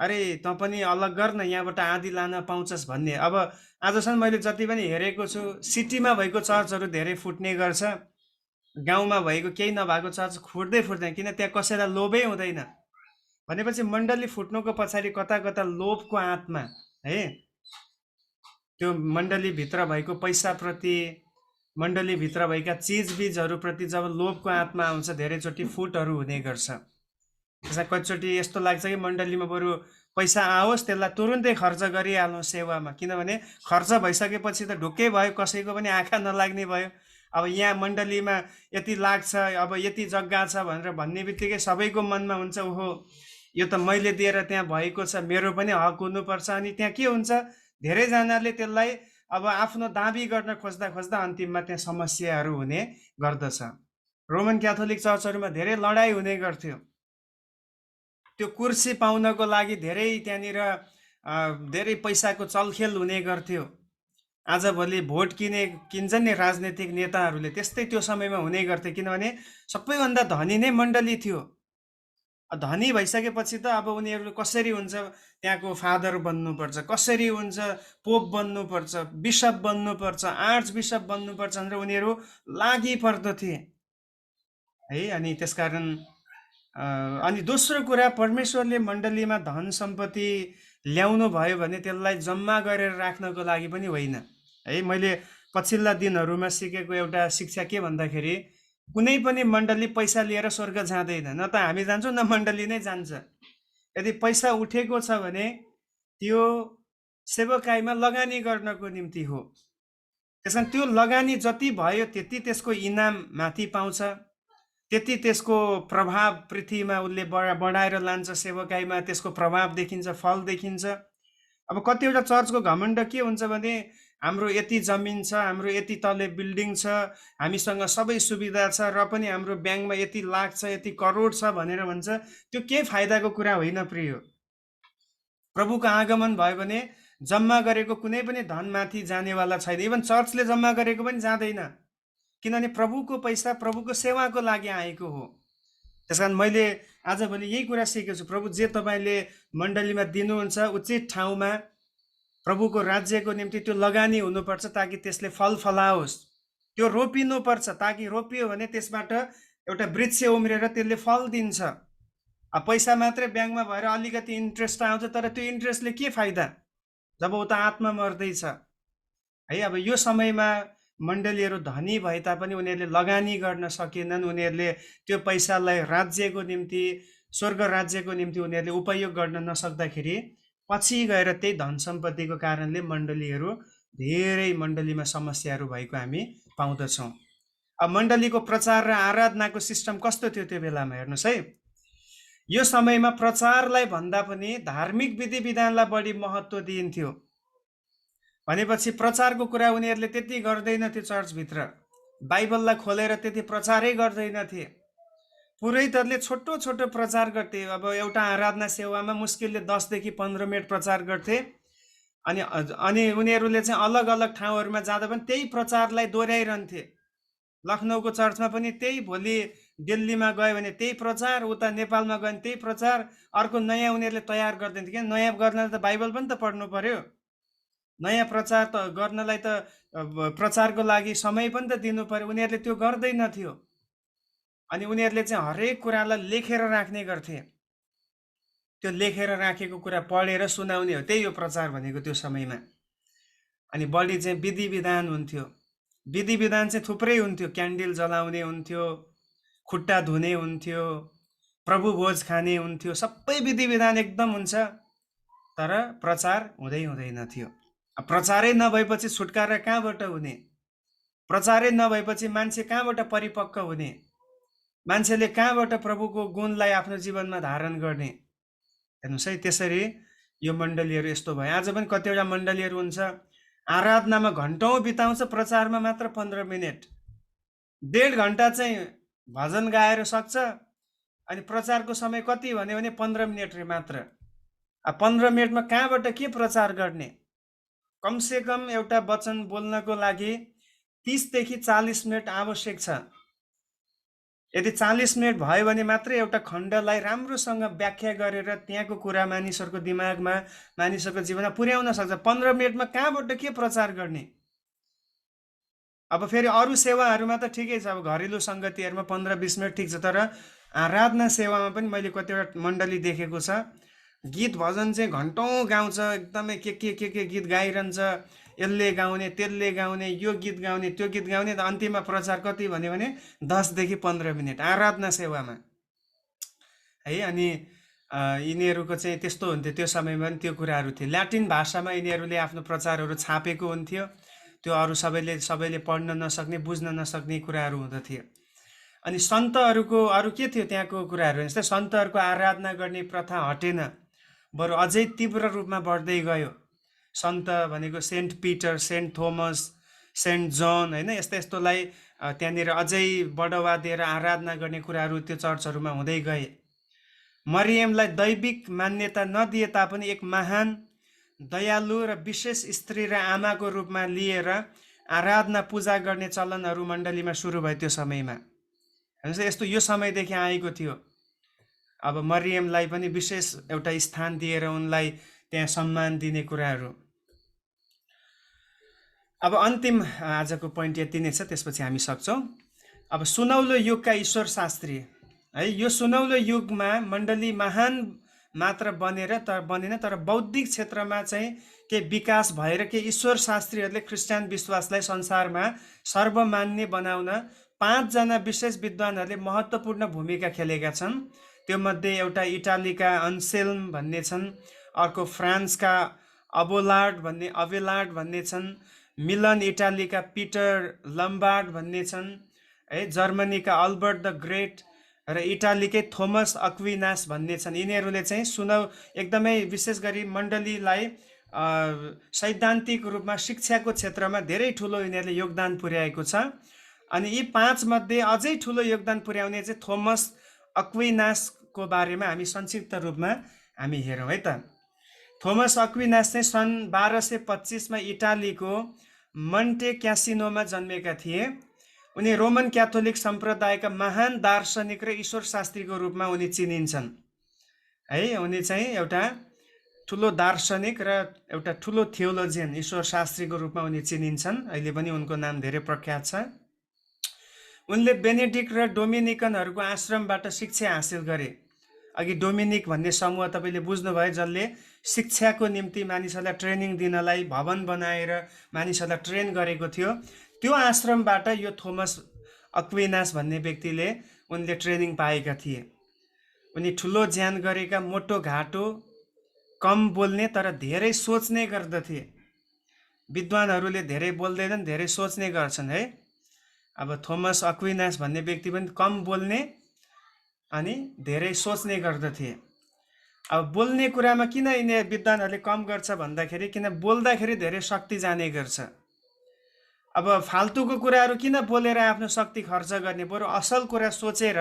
अरे तँ पनि अलग गर न, यहाँबाट आधी लान पाउँछस् भन्ने। अब आजसम्म मैले जति पनि हेरेको छु, सिटीमा भएको चर्चहरू धेरै फुट्ने गर्छ, गाउँमा भएको केही नभएको चर्च फुट्दैन, किन त्यहाँ कसैलाई लोभै हुँदैन। भनेपछि मण्डली फुट्नुको पछाडि कता कता लोभको आत्मा है, त्यो मण्डलीभित्र भएको पैसाप्रति, मण्डलीभित्र भएका चिजबिजहरूप्रति जब लोभको आत्मा आउँछ, धेरैचोटि फुटहरू हुने गर्छ। त्यसलाई कतिचोटि यस्तो लाग्छ कि मण्डलीमा बरु पैसा आओस्, त्यसलाई तुरुन्तै खर्च गरिहाल्नु सेवामा, किनभने खर्च भइसकेपछि त ढुक्कै भयो, कसैको पनि आँखा नलाग्ने भयो। अब यहाँ मण्डलीमा यति लाग्छ, अब यति जग्गा छ भनेर भन्ने बित्तिकै सबैको मनमा हुन्छ, ओहो यो त मैले दिएर त्यहाँ भएको छ, मेरो पनि हक हुनुपर्छ। अनि त्यहाँ के हुन्छ, धेरैजनाले त्यसलाई अब आफ्नो दाबी गर्न खोज्दा खोज्दा अन्तिममा त्यहाँ समस्याहरू हुने गर्दछ। रोमन क्याथोलिक चर्चहरूमा धेरै लडाइँ हुने गर्थ्यो, त्यो कुर्सी पाउनको लागि धेरै त्यहाँनिर धेरै पैसाको चलखेल हुने गर्थ्यो। आजभोलि भोट किन्छन् नि राजनीतिक नेताहरूले, त्यस्तै त्यो समयमा हुने गर्थ्यो, किनभने सबैभन्दा धनी नै मण्डली थियो। धनी भइसकेपछि त अब उनीहरू कसरी हुन्छ, त्यहाँको फादर बन्नुपर्छ, कसरी हुन्छ पोप बन्नुपर्छ, बिसप बन्नुपर्छ, आर्च बिसप बन्नुपर्छ भनेर उनीहरू लागि पर्दथे है। अनि त्यसकारण अनि दोस्रो कुरा, परमेश्वरले मण्डलीमा धन सम्पत्ति ल्याउनु भयो भने त्यसलाई जम्मा गरेर राख्नको लागि पनि होइन है। मैले पछिल्ला दिनहरूमा सिकेको एउटा शिक्षा के भन्दाखेरि, कुनै पनि मण्डली पैसा लिएर स्वर्ग जाँदैन, न त हामी जान्छौँ न मण्डली नै जान्छ। यदि पैसा उठेको छ भने त्यो सेवकाईमा लगानी गर्नको निम्ति हो। त्यसकारण त्यो लगानी जति भयो त्यति त्यसको इनाम माथि पाउँछ, त्यति त्यसको प्रभाव पृथ्वीमा उसले बढाएर लान्छ, सेवकाईमा त्यसको प्रभाव देखिन्छ, फल देखिन्छ। अब कतिवटा चर्चको घमण्ड के हुन्छ भने, हाम्रो यति जमिन छ, हाम्रो यति तले बिल्डिङ छ, हामीसँग सबै सुविधा छ, र पनि हाम्रो ब्याङ्कमा यति लाख छ, यति करोड छ भनेर भन्छ। त्यो के फाइदाको कुरा होइन प्रिय। प्रभुको आगमन भयो भने जम्मा गरेको कुनै पनि धनमाथि जानेवाला छैन, इभन चर्चले जम्मा गरेको पनि जाँदैन, किनभने प्रभुको पैसा प्रभुको सेवाको लागि आएको हो। त्यसकारण मैले आजभोलि यही कुरा सिकेको छु, प्रभु जे तपाईँले मण्डलीमा दिनुहुन्छ उचित ठाउँमा प्रभुको राज्यको निम्ति त्यो लगानी हुनुपर्छ, ताकि त्यसले फल फलाओस्। त्यो रोपिनुपर्छ, ताकि रोपियो भने त्यसबाट एउटा वृक्ष उम्रेर त्यसले फल दिन्छ। अब पैसा मात्रै ब्याङ्कमा भएर अलिकति इन्ट्रेस्ट आउँछ, तर त्यो इन्ट्रेस्टले के फाइदा जब उता आत्मा मर्दैछ है। अब यो समयमा मण्डलीहरू धनी भए तापनि उनीहरूले लगानी गर्न सकेनन्, उनीहरूले त्यो पैसालाई राज्यको निम्ति, स्वर्ग राज्यको निम्ति उनीहरूले उपयोग गर्न नसक्दाखेरि पछि गएर त्यही धन सम्पत्तिको कारणले मण्डलीहरू, धेरै मण्डलीमा समस्याहरू भएको हामी पाउँदछौँ। अब मण्डलीको प्रचार र आराधनाको सिस्टम कस्तो थियो त्यो बेलामा, हेर्नुहोस् है। यो समयमा प्रचारलाई भन्दा पनि धार्मिक विधि विधानलाई बढी महत्त्व दिइन्थ्यो। भनेपछि प्रचारको कुरा उनीहरूले त्यति गर्दैनथे, चर्चभित्र बाइबललाई खोलेर त्यति प्रचारै गर्दैनथे। पुरोहितहरूले छोटो छोटो प्रचार गर्थे। अब एउटा आराधना सेवामा मुस्किलले 10 देखि 15 मिनट प्रचार गर्थे। अनि उनीहरूले चाहिँ अलग अलग ठाउँहरूमा जाँदा पनि त्यही प्रचारलाई दोहोऱ्याइरहन्थे। लखनऊको चर्चमा पनि त्यही, भोलि दिल्लीमा गयो भने त्यही प्रचार, उता नेपालमा गयो भने त्यही प्रचार, अर्को नयाँ उनीहरूले तयार गर्दैन्थे। किन नयाँ गर्नलाई त बाइबल पनि त पढ्नु पर्यो, नयाँ प्रचार त गर्नलाई त प्रचारको लागि समय पनि त दिनु पर्यो। उनीहरूले त्यो गर्दैनथ्यो। अनि उनीहरूले चाहिँ हरेक कुरालाई लेखेर राख्ने गर्थे। त्यो लेखेर राखेको कुरा पढेर सुनाउने हो, त्यही हो प्रचार भनेको त्यो समयमा। अनि बढी चाहिँ विधि विधान हुन्थ्यो। विधि विधान चाहिँ थुप्रै हुन्थ्यो। क्यान्डल जलाउने हुन्थ्यो, खुट्टा धुने हुन्थ्यो, प्रभु भोज खाने हुन्थ्यो, सबै विधि विधान एकदम हुन्छ, तर प्रचार हुँदैन थियो। प्रचारै नभएपछि छुटकारा कहाँबाट हुने? प्रचारै नभएपछि मान्छे कहाँबाट परिपक्व हुने? मान्छेले कहाँबाट प्रभुको गुणलाई आफ्नो जीवनमा धारण गर्ने? हेर्नुहोस् है, त्यसरी यो मण्डलीहरू यस्तो भयो। आज पनि कतिवटा मण्डलीहरू हुन्छ, आराधनामा घन्टौँ बिताउँछ, प्रचारमा मात्र 15 मिनट, 1.5 घन्टा चाहिँ भजन गाएर सक्छ। अनि प्रचारको समय कति भन्यो भने 15 मिनट मात्र। 15 मिनटमा कहाँबाट के प्रचार गर्ने? कमसेकम एउटा वचन बोल्नको लागि 30 देखि 40 मिनट आवश्यक छ। यदि 40 मिनट भयो भने मात्रै एउटा खण्डलाई राम्रोसँग व्याख्या गरेर त्यहाँको कुरा मानिसहरूको दिमागमा, मानिसहरूको जीवनमा पुर्याउन सक्छ। 15 मिनटमा कहाँबाट के प्रचार गर्ने? अब फेरि अरू सेवाहरूमा त ठिकै छ, अब घरेलु सङ्गतिहरूमा 15-20 मिनट ठिक छ, तर आराधना सेवामा पनि मैले कतिवटा मण्डली देखेको छ, गीत भजन चाहिँ घन्टौँ गाउँछ, एकदमै के गीत गाइरहन्छ, यसले गाउने त्यसले गाउने, यो गीत गाउने त्यो गीत गाउने, त अन्तिममा प्रचार कति भन्यो भने 10 देखि 15 मिनट आराधना सेवामा है। अनि यिनीहरूको चाहिँ त्यस्तो हुन्थ्यो, त्यो समयमा पनि त्यो कुराहरू थिए। ल्याटिन भाषामा यिनीहरूले आफ्नो प्रचारहरू छापेको हुन्थ्यो, त्यो अरू सबैले पढ्न नसक्ने, बुझ्न नसक्ने कुराहरू हुँदथ्यो। अनि सन्तहरूको अरू के थियो त्यहाँको कुराहरू, जस्तै सन्तहरूको आराधना गर्ने प्रथा हटेन, बरु अझै तीव्र रूपमा बढ्दै गयो। सन्त भनेको saint Peter, saint Thomas, saint John होइन, यस्तोलाई त्यहाँनिर अझै बढावा दिएर आराधना गर्ने कुराहरू त्यो चर्चहरूमा हुँदै गए। मरियमलाई दैविक मान्यता नदिए तापनि एक महान दयालु र विशेष स्त्री र आमाको रूपमा लिएर आराधना पूजा गर्ने चलनहरू मण्डलीमा सुरु भयो त्यो समयमा। यस्तो यो समयदेखि आएको थियो। अब मरियमलाई पनि विशेष एउटा स्थान दिएर उनलाई त्यहाँ सम्मान दिने कुराहरू। अब अन्तिम आजको पोइन्ट यति नै छ, त्यसपछि हामी सक्छौँ। अब सुनौलो युगका ईश्वर शास्त्री है, यो सुनौलो युगमा मण्डली महान मात्र बनेन, तर बौद्धिक क्षेत्रमा चाहिँ के विकास भएर के ईश्वर शास्त्रीहरूले क्रिस्चियन विश्वासलाई संसारमा सर्वमान्य बनाउन 5 जना विशेष विद्वानहरूले महत्त्वपूर्ण भूमिका खेलेका छन्। त्यो मध्ये एउटा इटालीका अन्सेल्म भन्ने छन्, अर्को फ्रान्सका अबेलार्ड भन्ने छन्, मिलन इटालीका पिटर लम्बार्ड भन्ने छन् है, जर्मनीका अल्बर्ट द ग्रेट र इटालीकै थोमस अक्विनास भन्ने छन्। यिनीहरूले चाहिँ एकदमै विशेष गरी मण्डलीलाई सैद्धान्तिक रूपमा शिक्षाको क्षेत्रमा धेरै ठुलो यिनीहरूले योगदान पुर्याएको छ। अनि यी 5 मध्ये अझै ठुलो योगदान पुर्याउने चाहिँ थोमस अक्विनासको बारेमा हामी संक्षिप्त रूपमा हामी हेरौँ है त। थोमस अक्विनास चाहिँ सन् 1225 इटालीको मन्टे क्यासिनोमा जन्मेका थिए। उनी रोमन क्याथोलिक सम्प्रदायका महान दार्शनिक र ईश्वर शास्त्रीको रूपमा उनी चिनिन्छन् है। उनी चाहिँ एउटा ठुलो दार्शनिक र एउटा ठुलो थियोलोजियन, ईश्वर शास्त्रीको रूपमा उनी चिनिन्छन्। अहिले पनि उनको नाम धेरै प्रख्यात छ। उनले बेनेडिक्ट र डोमिनिकनहरूको आश्रमबाट शिक्षा हासिल गरे। अघि डोमिनिक भन्ने समूह तपाईँले बुझ्नुभयो, जसले शिक्षाको निम्ति मानिसहरूलाई ट्रेनिङ दिनलाई भवन बनाएर मानिसहरूलाई ट्रेन गरेको थियो। त्यो आश्रमबाट यो थोमस अक्विनास भन्ने व्यक्तिले उनले ट्रेनिङ पाएका थिए। उनी ठुलो ज्यान गरेका, मोटो घाटो, कम बोल्ने तर धेरै सोच्ने गर्दथे। विद्वानहरूले धेरै बोल्दैनन्, धेरै सोच्ने गर्छन् है। अब थोमस अक्विनास भन्ने व्यक्ति पनि कम बोल्ने अनि धेरै सोच्ने गर्दथे। अब बोल्ने कुरामा किन यिनी विद्वानहरूले कम गर्छ भन्दाखेरि, किन बोल्दाखेरि धेरै शक्ति जाने गर्छ। अब फाल्तुको कुराहरू किन बोलेर आफ्नो शक्ति खर्च गर्ने, बरु असल कुरा सोचेर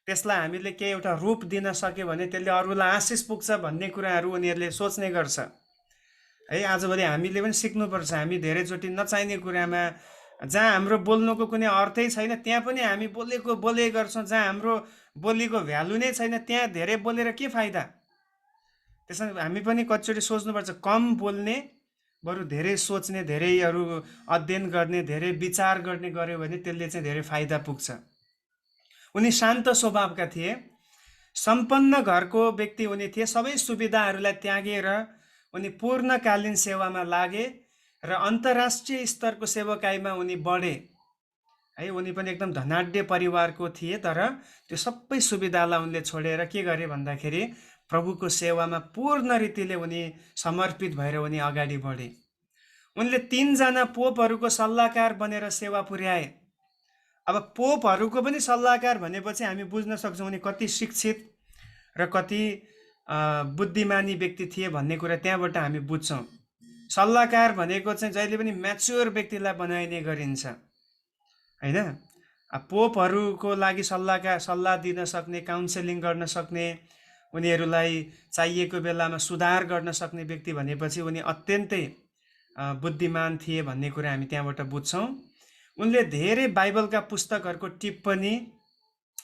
त्यसलाई हामीले केही एउटा रूप दिन सक्यो भने त्यसले अरूलाई आशिष पुग्छ भन्ने कुराहरू उनीहरूले सोच्ने गर्छ है। आजभोलि हामीले पनि सिक्नुपर्छ। हामी धेरैचोटि नचाहिने कुरामा, जहाँ हाम्रो बोल्नुको कुनै अर्थै छैन त्यहाँ पनि हामी बोले गर्छौँ। जहाँ हाम्रो बोलीको भ्यालु नै छैन त्यहाँ धेरै बोलेर के फाइदा। त्यसमा हामी पनि कतिचोटि सोच्नुपर्छ, कम बोल्ने बरु धेरै सोच्ने, धेरै अरू अध्ययन गर्ने, धेरै विचार गर्ने गर्यो भने त्यसले चाहिँ धेरै फाइदा पुग्छ। उनी शान्त स्वभावका थिए, सम्पन्न घरको व्यक्ति उनी थिए। सबै सुविधाहरूलाई त्यागेर उनी पूर्णकालीन सेवामा लागे र अन्तर्राष्ट्रिय स्तरको सेवकाईमा उनी बढे है। उनी पनि एकदम धनाढ्य परिवारको थिए, तर त्यो सबै सुविधालाई उनले छोडेर के गरे भन्दाखेरि प्रभुको सेवामा पूर्ण रीतिले उनी समर्पित भएर उनी अगाडि बढे। उनले 3 जना पोपहरूको सल्लाहकार बनेर सेवा पुर्याए। अब पोपहरूको पनि सल्लाहकार भनेपछि हामी बुझ्न सक्छौँ उनी कति शिक्षित र कति बुद्धिमानी व्यक्ति थिए भन्ने कुरा त्यहाँबाट हामी बुझ्छौँ। सल्लाहकार भनेको चाहिँ जहिले पनि म्याच्योर व्यक्तिलाई बनाइने गरिन्छ हैन। पोपहरूको लागि सल्लाह दिन सक्ने, काउन्सेलिङ गर्न सक्ने, उनीहरूलाई चाहिएको बेलामा सुधार गर्न सक्ने व्यक्ति भनेपछि उनी अत्यन्तै बुद्धिमान थिए भन्ने कुरा हामी त्यहाँबाट बुझ्छौँ। उनले धेरै बाइबलका पुस्तकहरूको टिप्पणी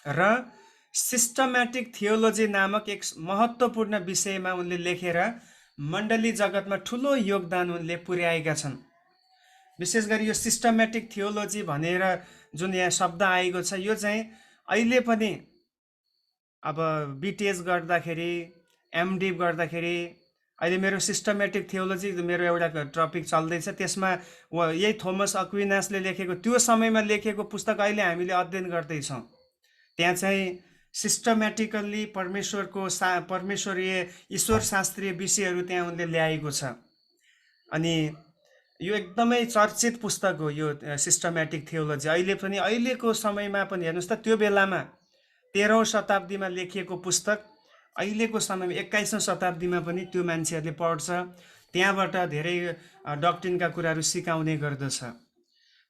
र सिस्टमेटिक थियोलोजी नामक एक महत्त्वपूर्ण विषयमा उनले लेखेर मण्डली जगतमा ठुलो योगदान उनले पुर्याएका छन्। विशेष गरी यो सिस्टमेटिक थियोलोजी भनेर जुन यहाँ शब्द आएको छ, यो चाहिँ अहिले पनि अब बिटिएस गर्दाखेरि, एमडिभ गर्दाखेरि, अहिले मेरो सिस्टमेटिक थियोलोजी मेरो एउटा टपिक चल्दैछ, त्यसमा यही थोमस अक्विनासले लेखेको, त्यो समयमा लेखेको पुस्तक अहिले हामीले अध्ययन गर्दैछौँ। त्यहाँ चाहिँ सिस्टमेटिकल्ली परमेश्वरीय ईश्वर शास्त्रीय विषयहरू त्यहाँ उनले ल्याएको छ। अनि यो एकदमै चर्चित पुस्तक हो यो सिस्टमेटिक थियोलोजी। अहिले पनि, अहिलेको समयमा पनि हेर्नुहोस् त, त्यो बेलामा 13औं शताब्दीमा लेखिएको पुस्तक अहिलेको समयमा 21औं शताब्दीमा पनि त्यो मान्छेहरूले पढ्छ, त्यहाँबाट धेरै डक्ट्रिनका कुराहरू सिकाउने गर्दछ।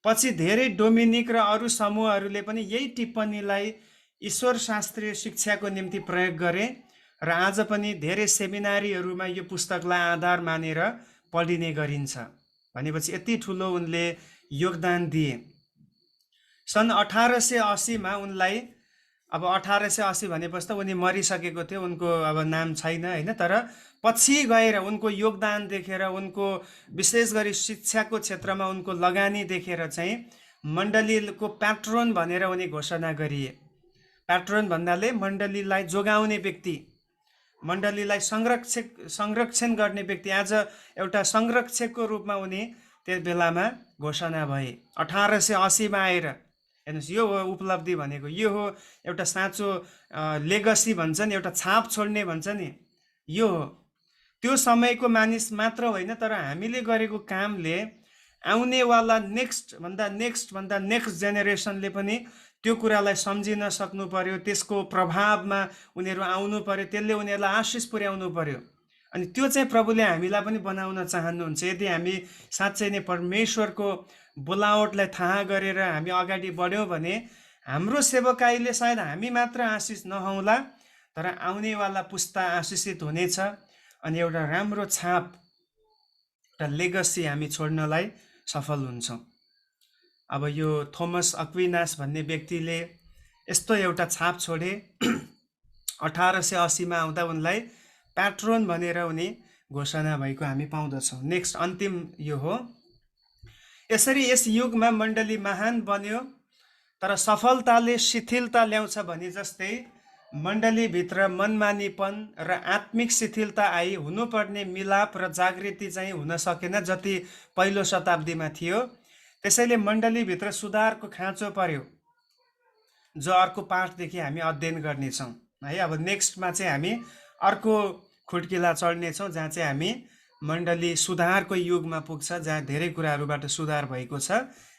पछि धेरै डोमिनिक र अरू समूहहरूले पनि यही टिप्पणीलाई ईश्वर शास्त्रीय शिक्षाको निम्ति प्रयोग गरे र आज पनि धेरै सेमिनारीहरूमा यो पुस्तकलाई आधार मानेर पढिने गरिन्छ। भनेपछि यति ठुलो उनले योगदान दिए। सन् 1880मा उनलाई, अब 1880 भनेपछि त उनी मरिसकेको थियो, उनको अब नाम छैन होइन, तर पछि गएर उनको योगदान देखेर, उनको विशेष गरी शिक्षाको क्षेत्रमा उनको लगानी देखेर चाहिँ मण्डलीको प्याट्रोन भनेर उनी घोषणा गरिए। प्याट्रोन भन्नाले मण्डलीलाई जोगाउने व्यक्ति, मण्डलीलाई संरक्षण गर्ने व्यक्ति। आज एउटा संरक्षकको रूपमा उनी त्यस बेलामा घोषणा भए 1880मा आएर। हेर्नुहोस्, यो हो उपलब्धि भनेको, यो हो एउटा साँचो लेगसी भन्छ नि, एउटा छाप छोड्ने भन्छ नि, यो हो। त्यो समयको मानिस मात्र होइन, तर हामीले गरेको कामले आउनेवाला नेक्स्ट जेनेरेसनले पनि त्यो कुरालाई सम्झिन सक्नु पर्यो, त्यसको प्रभावमा उनीहरू आउनु पर्यो, त्यसले उनीहरूलाई आशिष पुर्याउनु पर्यो। अनि त्यो चाहिँ प्रभुले हामीलाई पनि बनाउन चाहनुहुन्छ। यदि हामी साँच्चै नै परमेश्वरको बोलावटलाई थाहा गरेर हामी अगाडि बढ्यौँ भने हाम्रो सेवकाईले सायद हामी मात्र आशिष नहौँला, तर आउनेवाला पुस्ता आशिषित हुनेछ। अनि एउटा राम्रो छाप, एउटा लेगसी हामी छोड्नलाई सफल हुन्छौँ। अब यो थोमस अक्विनास भन्ने व्यक्तिले यस्तो एउटा छाप छोडे। 1880मा आउँदा उनलाई प्याट्रोन भनेर उनी घोषणा भएको हामी पाउँदछौँ। नेक्स्ट अन्तिम यो हो। यसरी यस युगमा मण्डली महान बन्यो, तर सफलताले शिथिलता ल्याउँछ भने जस्तै मण्डलीभित्र मनमानीपन र आत्मिक शिथिलता आई हुनुपर्ने मिलाप र जागृति चाहिँ हुन सकेन जति पहिलो शताब्दीमा थियो। त्यसैले मण्डलीभित्र सुधारको खाँचो पर्यो, जो अर्को पाठदेखि हामी अध्ययन गर्नेछौँ है। अब नेक्स्टमा चाहिँ हामी अर्को खुड्किला चढ्नेछौँ, जहाँ चाहिँ हामी मण्डली सुधारको युगमा पुग्छ, जहाँ धेरै कुराहरूबाट सुधार भएको छ,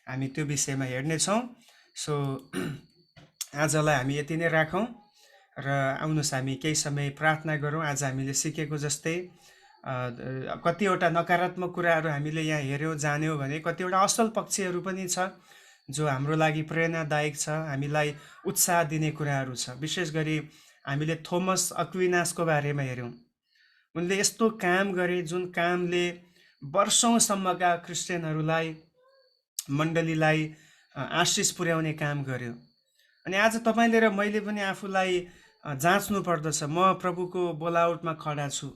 हामी त्यो विषयमा हेर्नेछौँ। सो आजलाई हामी यति नै राखौँ र आउनुहोस् हामी केही समय प्रार्थना गरौँ। आज हामीले सिकेको जस्तै कतिवटा नकारात्मक कुराहरू हामीले यहाँ हेऱ्यौँ जान्यौँ भने कतिवटा असल पक्षहरू पनि छ जो हाम्रो लागि प्रेरणादायक छ, हामीलाई उत्साह दिने कुराहरू छ। विशेष गरी हामीले थोमस अक्विनासको बारेमा हेऱ्यौँ। उनले यस्तो काम गरे जुन कामले वर्षौँसम्मका क्रिस्चियनहरूलाई, मण्डलीलाई आशिष पुर्याउने काम गर्यो। अनि आज तपाईँले र मैले पनि आफूलाई जाँच्नु पर्दछ, म प्रभुको बोलावटमा खडा छु,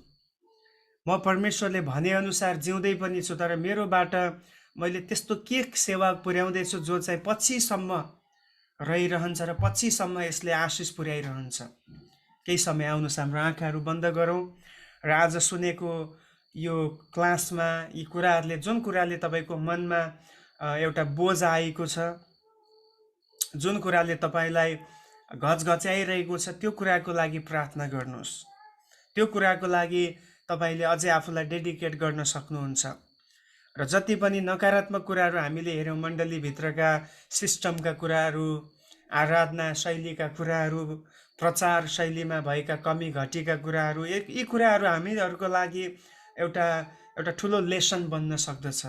म परमेश्वरले भनेअनुसार जिउँदै पनि छु, तर मेरोबाट मैले त्यस्तो के सेवा पुर्याउँदैछु जो चाहिँ पछिसम्म रहिरहन्छ र पछिसम्म यसले आशिष पुर्याइरहन्छ। केही समय आउनुहोस् हाम्रो आँखाहरू बन्द गरौँ र आज सुनेको यो क्लासमा यी कुराहरूले, जुन कुराले तपाईँको मनमा एउटा बोझ आएको छ, जुन कुराले तपाईँलाई घचघच्याइरहेको छ, त्यो कुराको लागि प्रार्थना गर्नुहोस्। त्यो कुराको लागि तपाईँले अझै आफूलाई डेडिकेट गर्न सक्नुहुन्छ। र जति पनि नकारात्मक कुराहरू हामीले हेऱ्यौँ, मण्डलीभित्रका सिस्टमका कुराहरू, आराधना शैलीका कुराहरू, प्रचार शैलीमा भएका कमी घटीका कुराहरू, यी कुराहरू हामीहरूको लागि एउटा ठुलो लेसन बन्न सक्दछ।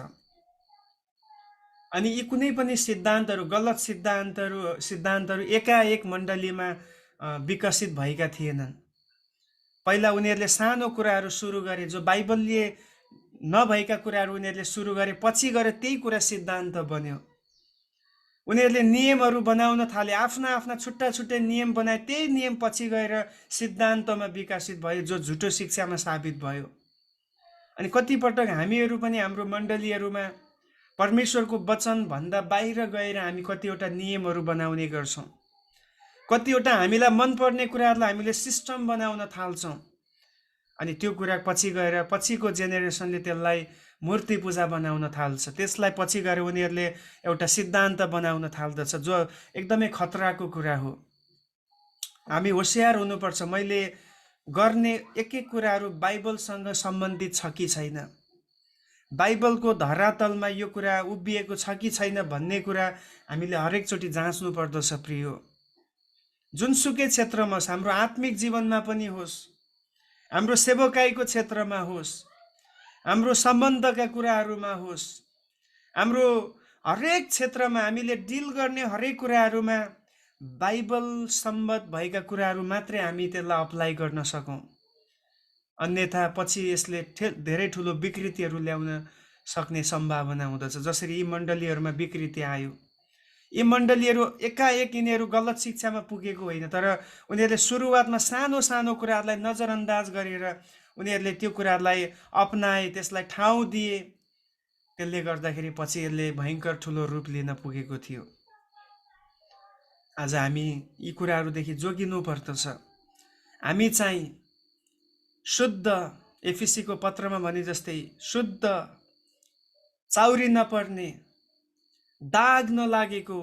अनि यी कुनै पनि सिद्धान्तहरू, गलत सिद्धान्तहरू एकाएक मण्डलीमा विकसित भएका थिएनन्। पहिला उनीहरूले सानो कुराहरू सुरु गरे, जो बाइबलले नभएका कुराहरू उनीहरूले सुरु गरे, पछि गएर त्यही कुरा सिद्धान्त बन्यो। उनीहरूले नियमहरू बनाउन थाले, आफ्ना आफ्ना छुट्टा छुट्टै नियम बनाए। त्यही नियम पछि गएर सिद्धान्तमा विकसित भयो, जो झुटो शिक्षामा साबित भयो। अनि कतिपटक हामीहरू पनि हाम्रो मण्डलीहरूमा परमेश्वरको वचन भन्दा बाहिर गएर हामी कतिवटा नियमहरू बनाउने गर्छौँ। कतिवटा हामीलाई मनपर्ने कुराहरूलाई हामीले सिस्टम बनाउन थाल्छौँ। अनि त्यो कुरा पछि गएर पछिको जेनेरेसनले त्यसलाई मूर्ति पूजा बनाउन थाल्छ। त्यसलाई पछि गएर उनीहरूले एउटा सिद्धान्त बनाउन थाल्दछ, जो एकदमै खतराको कुरा हो। हामी होसियार हुनुपर्छ। मैले गर्ने एक एक कुराहरू बाइबलसँग सम्बन्धित छ कि छैन, बाइबलको धरातलमा यो कुरा उभिएको छ कि छैन भन्ने कुरा हामीले हरेकचोटि जाँच्नु पर्दछ। प्रियो, जुनसुकै क्षेत्रमा होस्, हाम्रो आत्मिक जीवनमा पनि होस्, हाम्रो सेवकाईको क्षेत्रमा होस्, हाम्रो सम्बन्धका कुराहरूमा होस्, हाम्रो हरेक क्षेत्रमा हामीले डिल गर्ने हरेक कुराहरूमा बाइबल सम्बद्ध भएका कुराहरू मात्रै हामी त्यसलाई अप्लाई गर्न सकौँ। अन्यथा पछि यसले धेरै ठुलो विकृतिहरू ल्याउन सक्ने सम्भावना हुँदछ। जसरी यी मण्डलीहरूमा विकृति आयो, यी मण्डलीहरू एकाएक यिनीहरू गलत शिक्षामा पुगेको होइन, तर उनीहरूले सुरुवातमा सानो सानो कुराहरूलाई नजरअन्दाज गरेर उनीहरूले त्यो कुराहरूलाई अपनाए, त्यसलाई ठाउँ दिए। त्यसले गर्दाखेरि पछि यसले भयङ्कर ठुलो रूप लिन पुगेको थियो। आज हामी यी कुराहरूदेखि जोगिनु पर्दछ। हामी चाहिँ शुद्ध, एफिसीको पत्रमा भने जस्तै शुद्ध, चाउरी नपर्ने, दाग नलागेको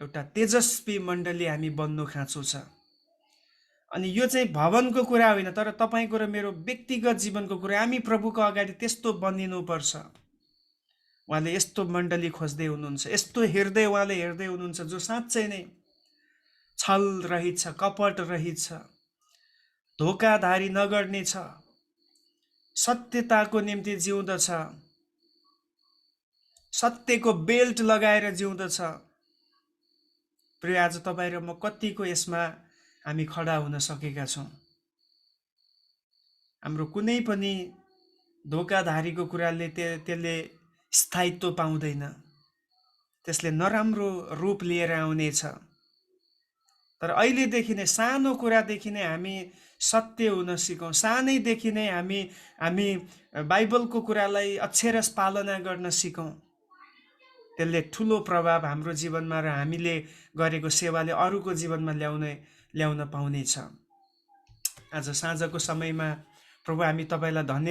एउटा तेजस्वी मण्डली हामी बन्नु खाँचो छ। अनि यो चाहिँ भवनको कुरा होइन, तर तपाईँको र मेरो व्यक्तिगत जीवनको कुरा। हामी प्रभुको अगाडि त्यस्तो बनिनुपर्छ। उहाँले यस्तो मण्डली खोज्दै हुनुहुन्छ, यस्तो हृदय उहाँले हेर्दै हुनुहुन्छ, जो साँच्चै नै छल रहित छ, कपट रहित छ, धोकाधारी नगर्ने छ, सत्यताको निम्ति जिउँदछ, सत्यको बेल्ट लगाएर जिउँदछ। प्रिय, आज तपाईँ र म कतिको यसमा हामी खडा हुन सकेका छौँ? हाम्रो कुनै पनि धोकाधारीको कुराले त्यसले स्थायित्व पाउँदैन, त्यसले नराम्रो रूप लिएर आउनेछ। तर अहिलेदेखि नै, सानो कुरादेखि नै हामी सत्य हुन सिकौँ। सानैदेखि नै हामी बाइबलको कुरालाई अक्षरशः पालना गर्न सिकौँ। त्यसले ठुलो प्रभाव हाम्रो जीवनमा र हामीले गरेको सेवाले अरूको जीवनमा ल्याउन पाउनेछ। आज साँझको समयमा प्रभु, हामी तपाईँलाई धन्यवाद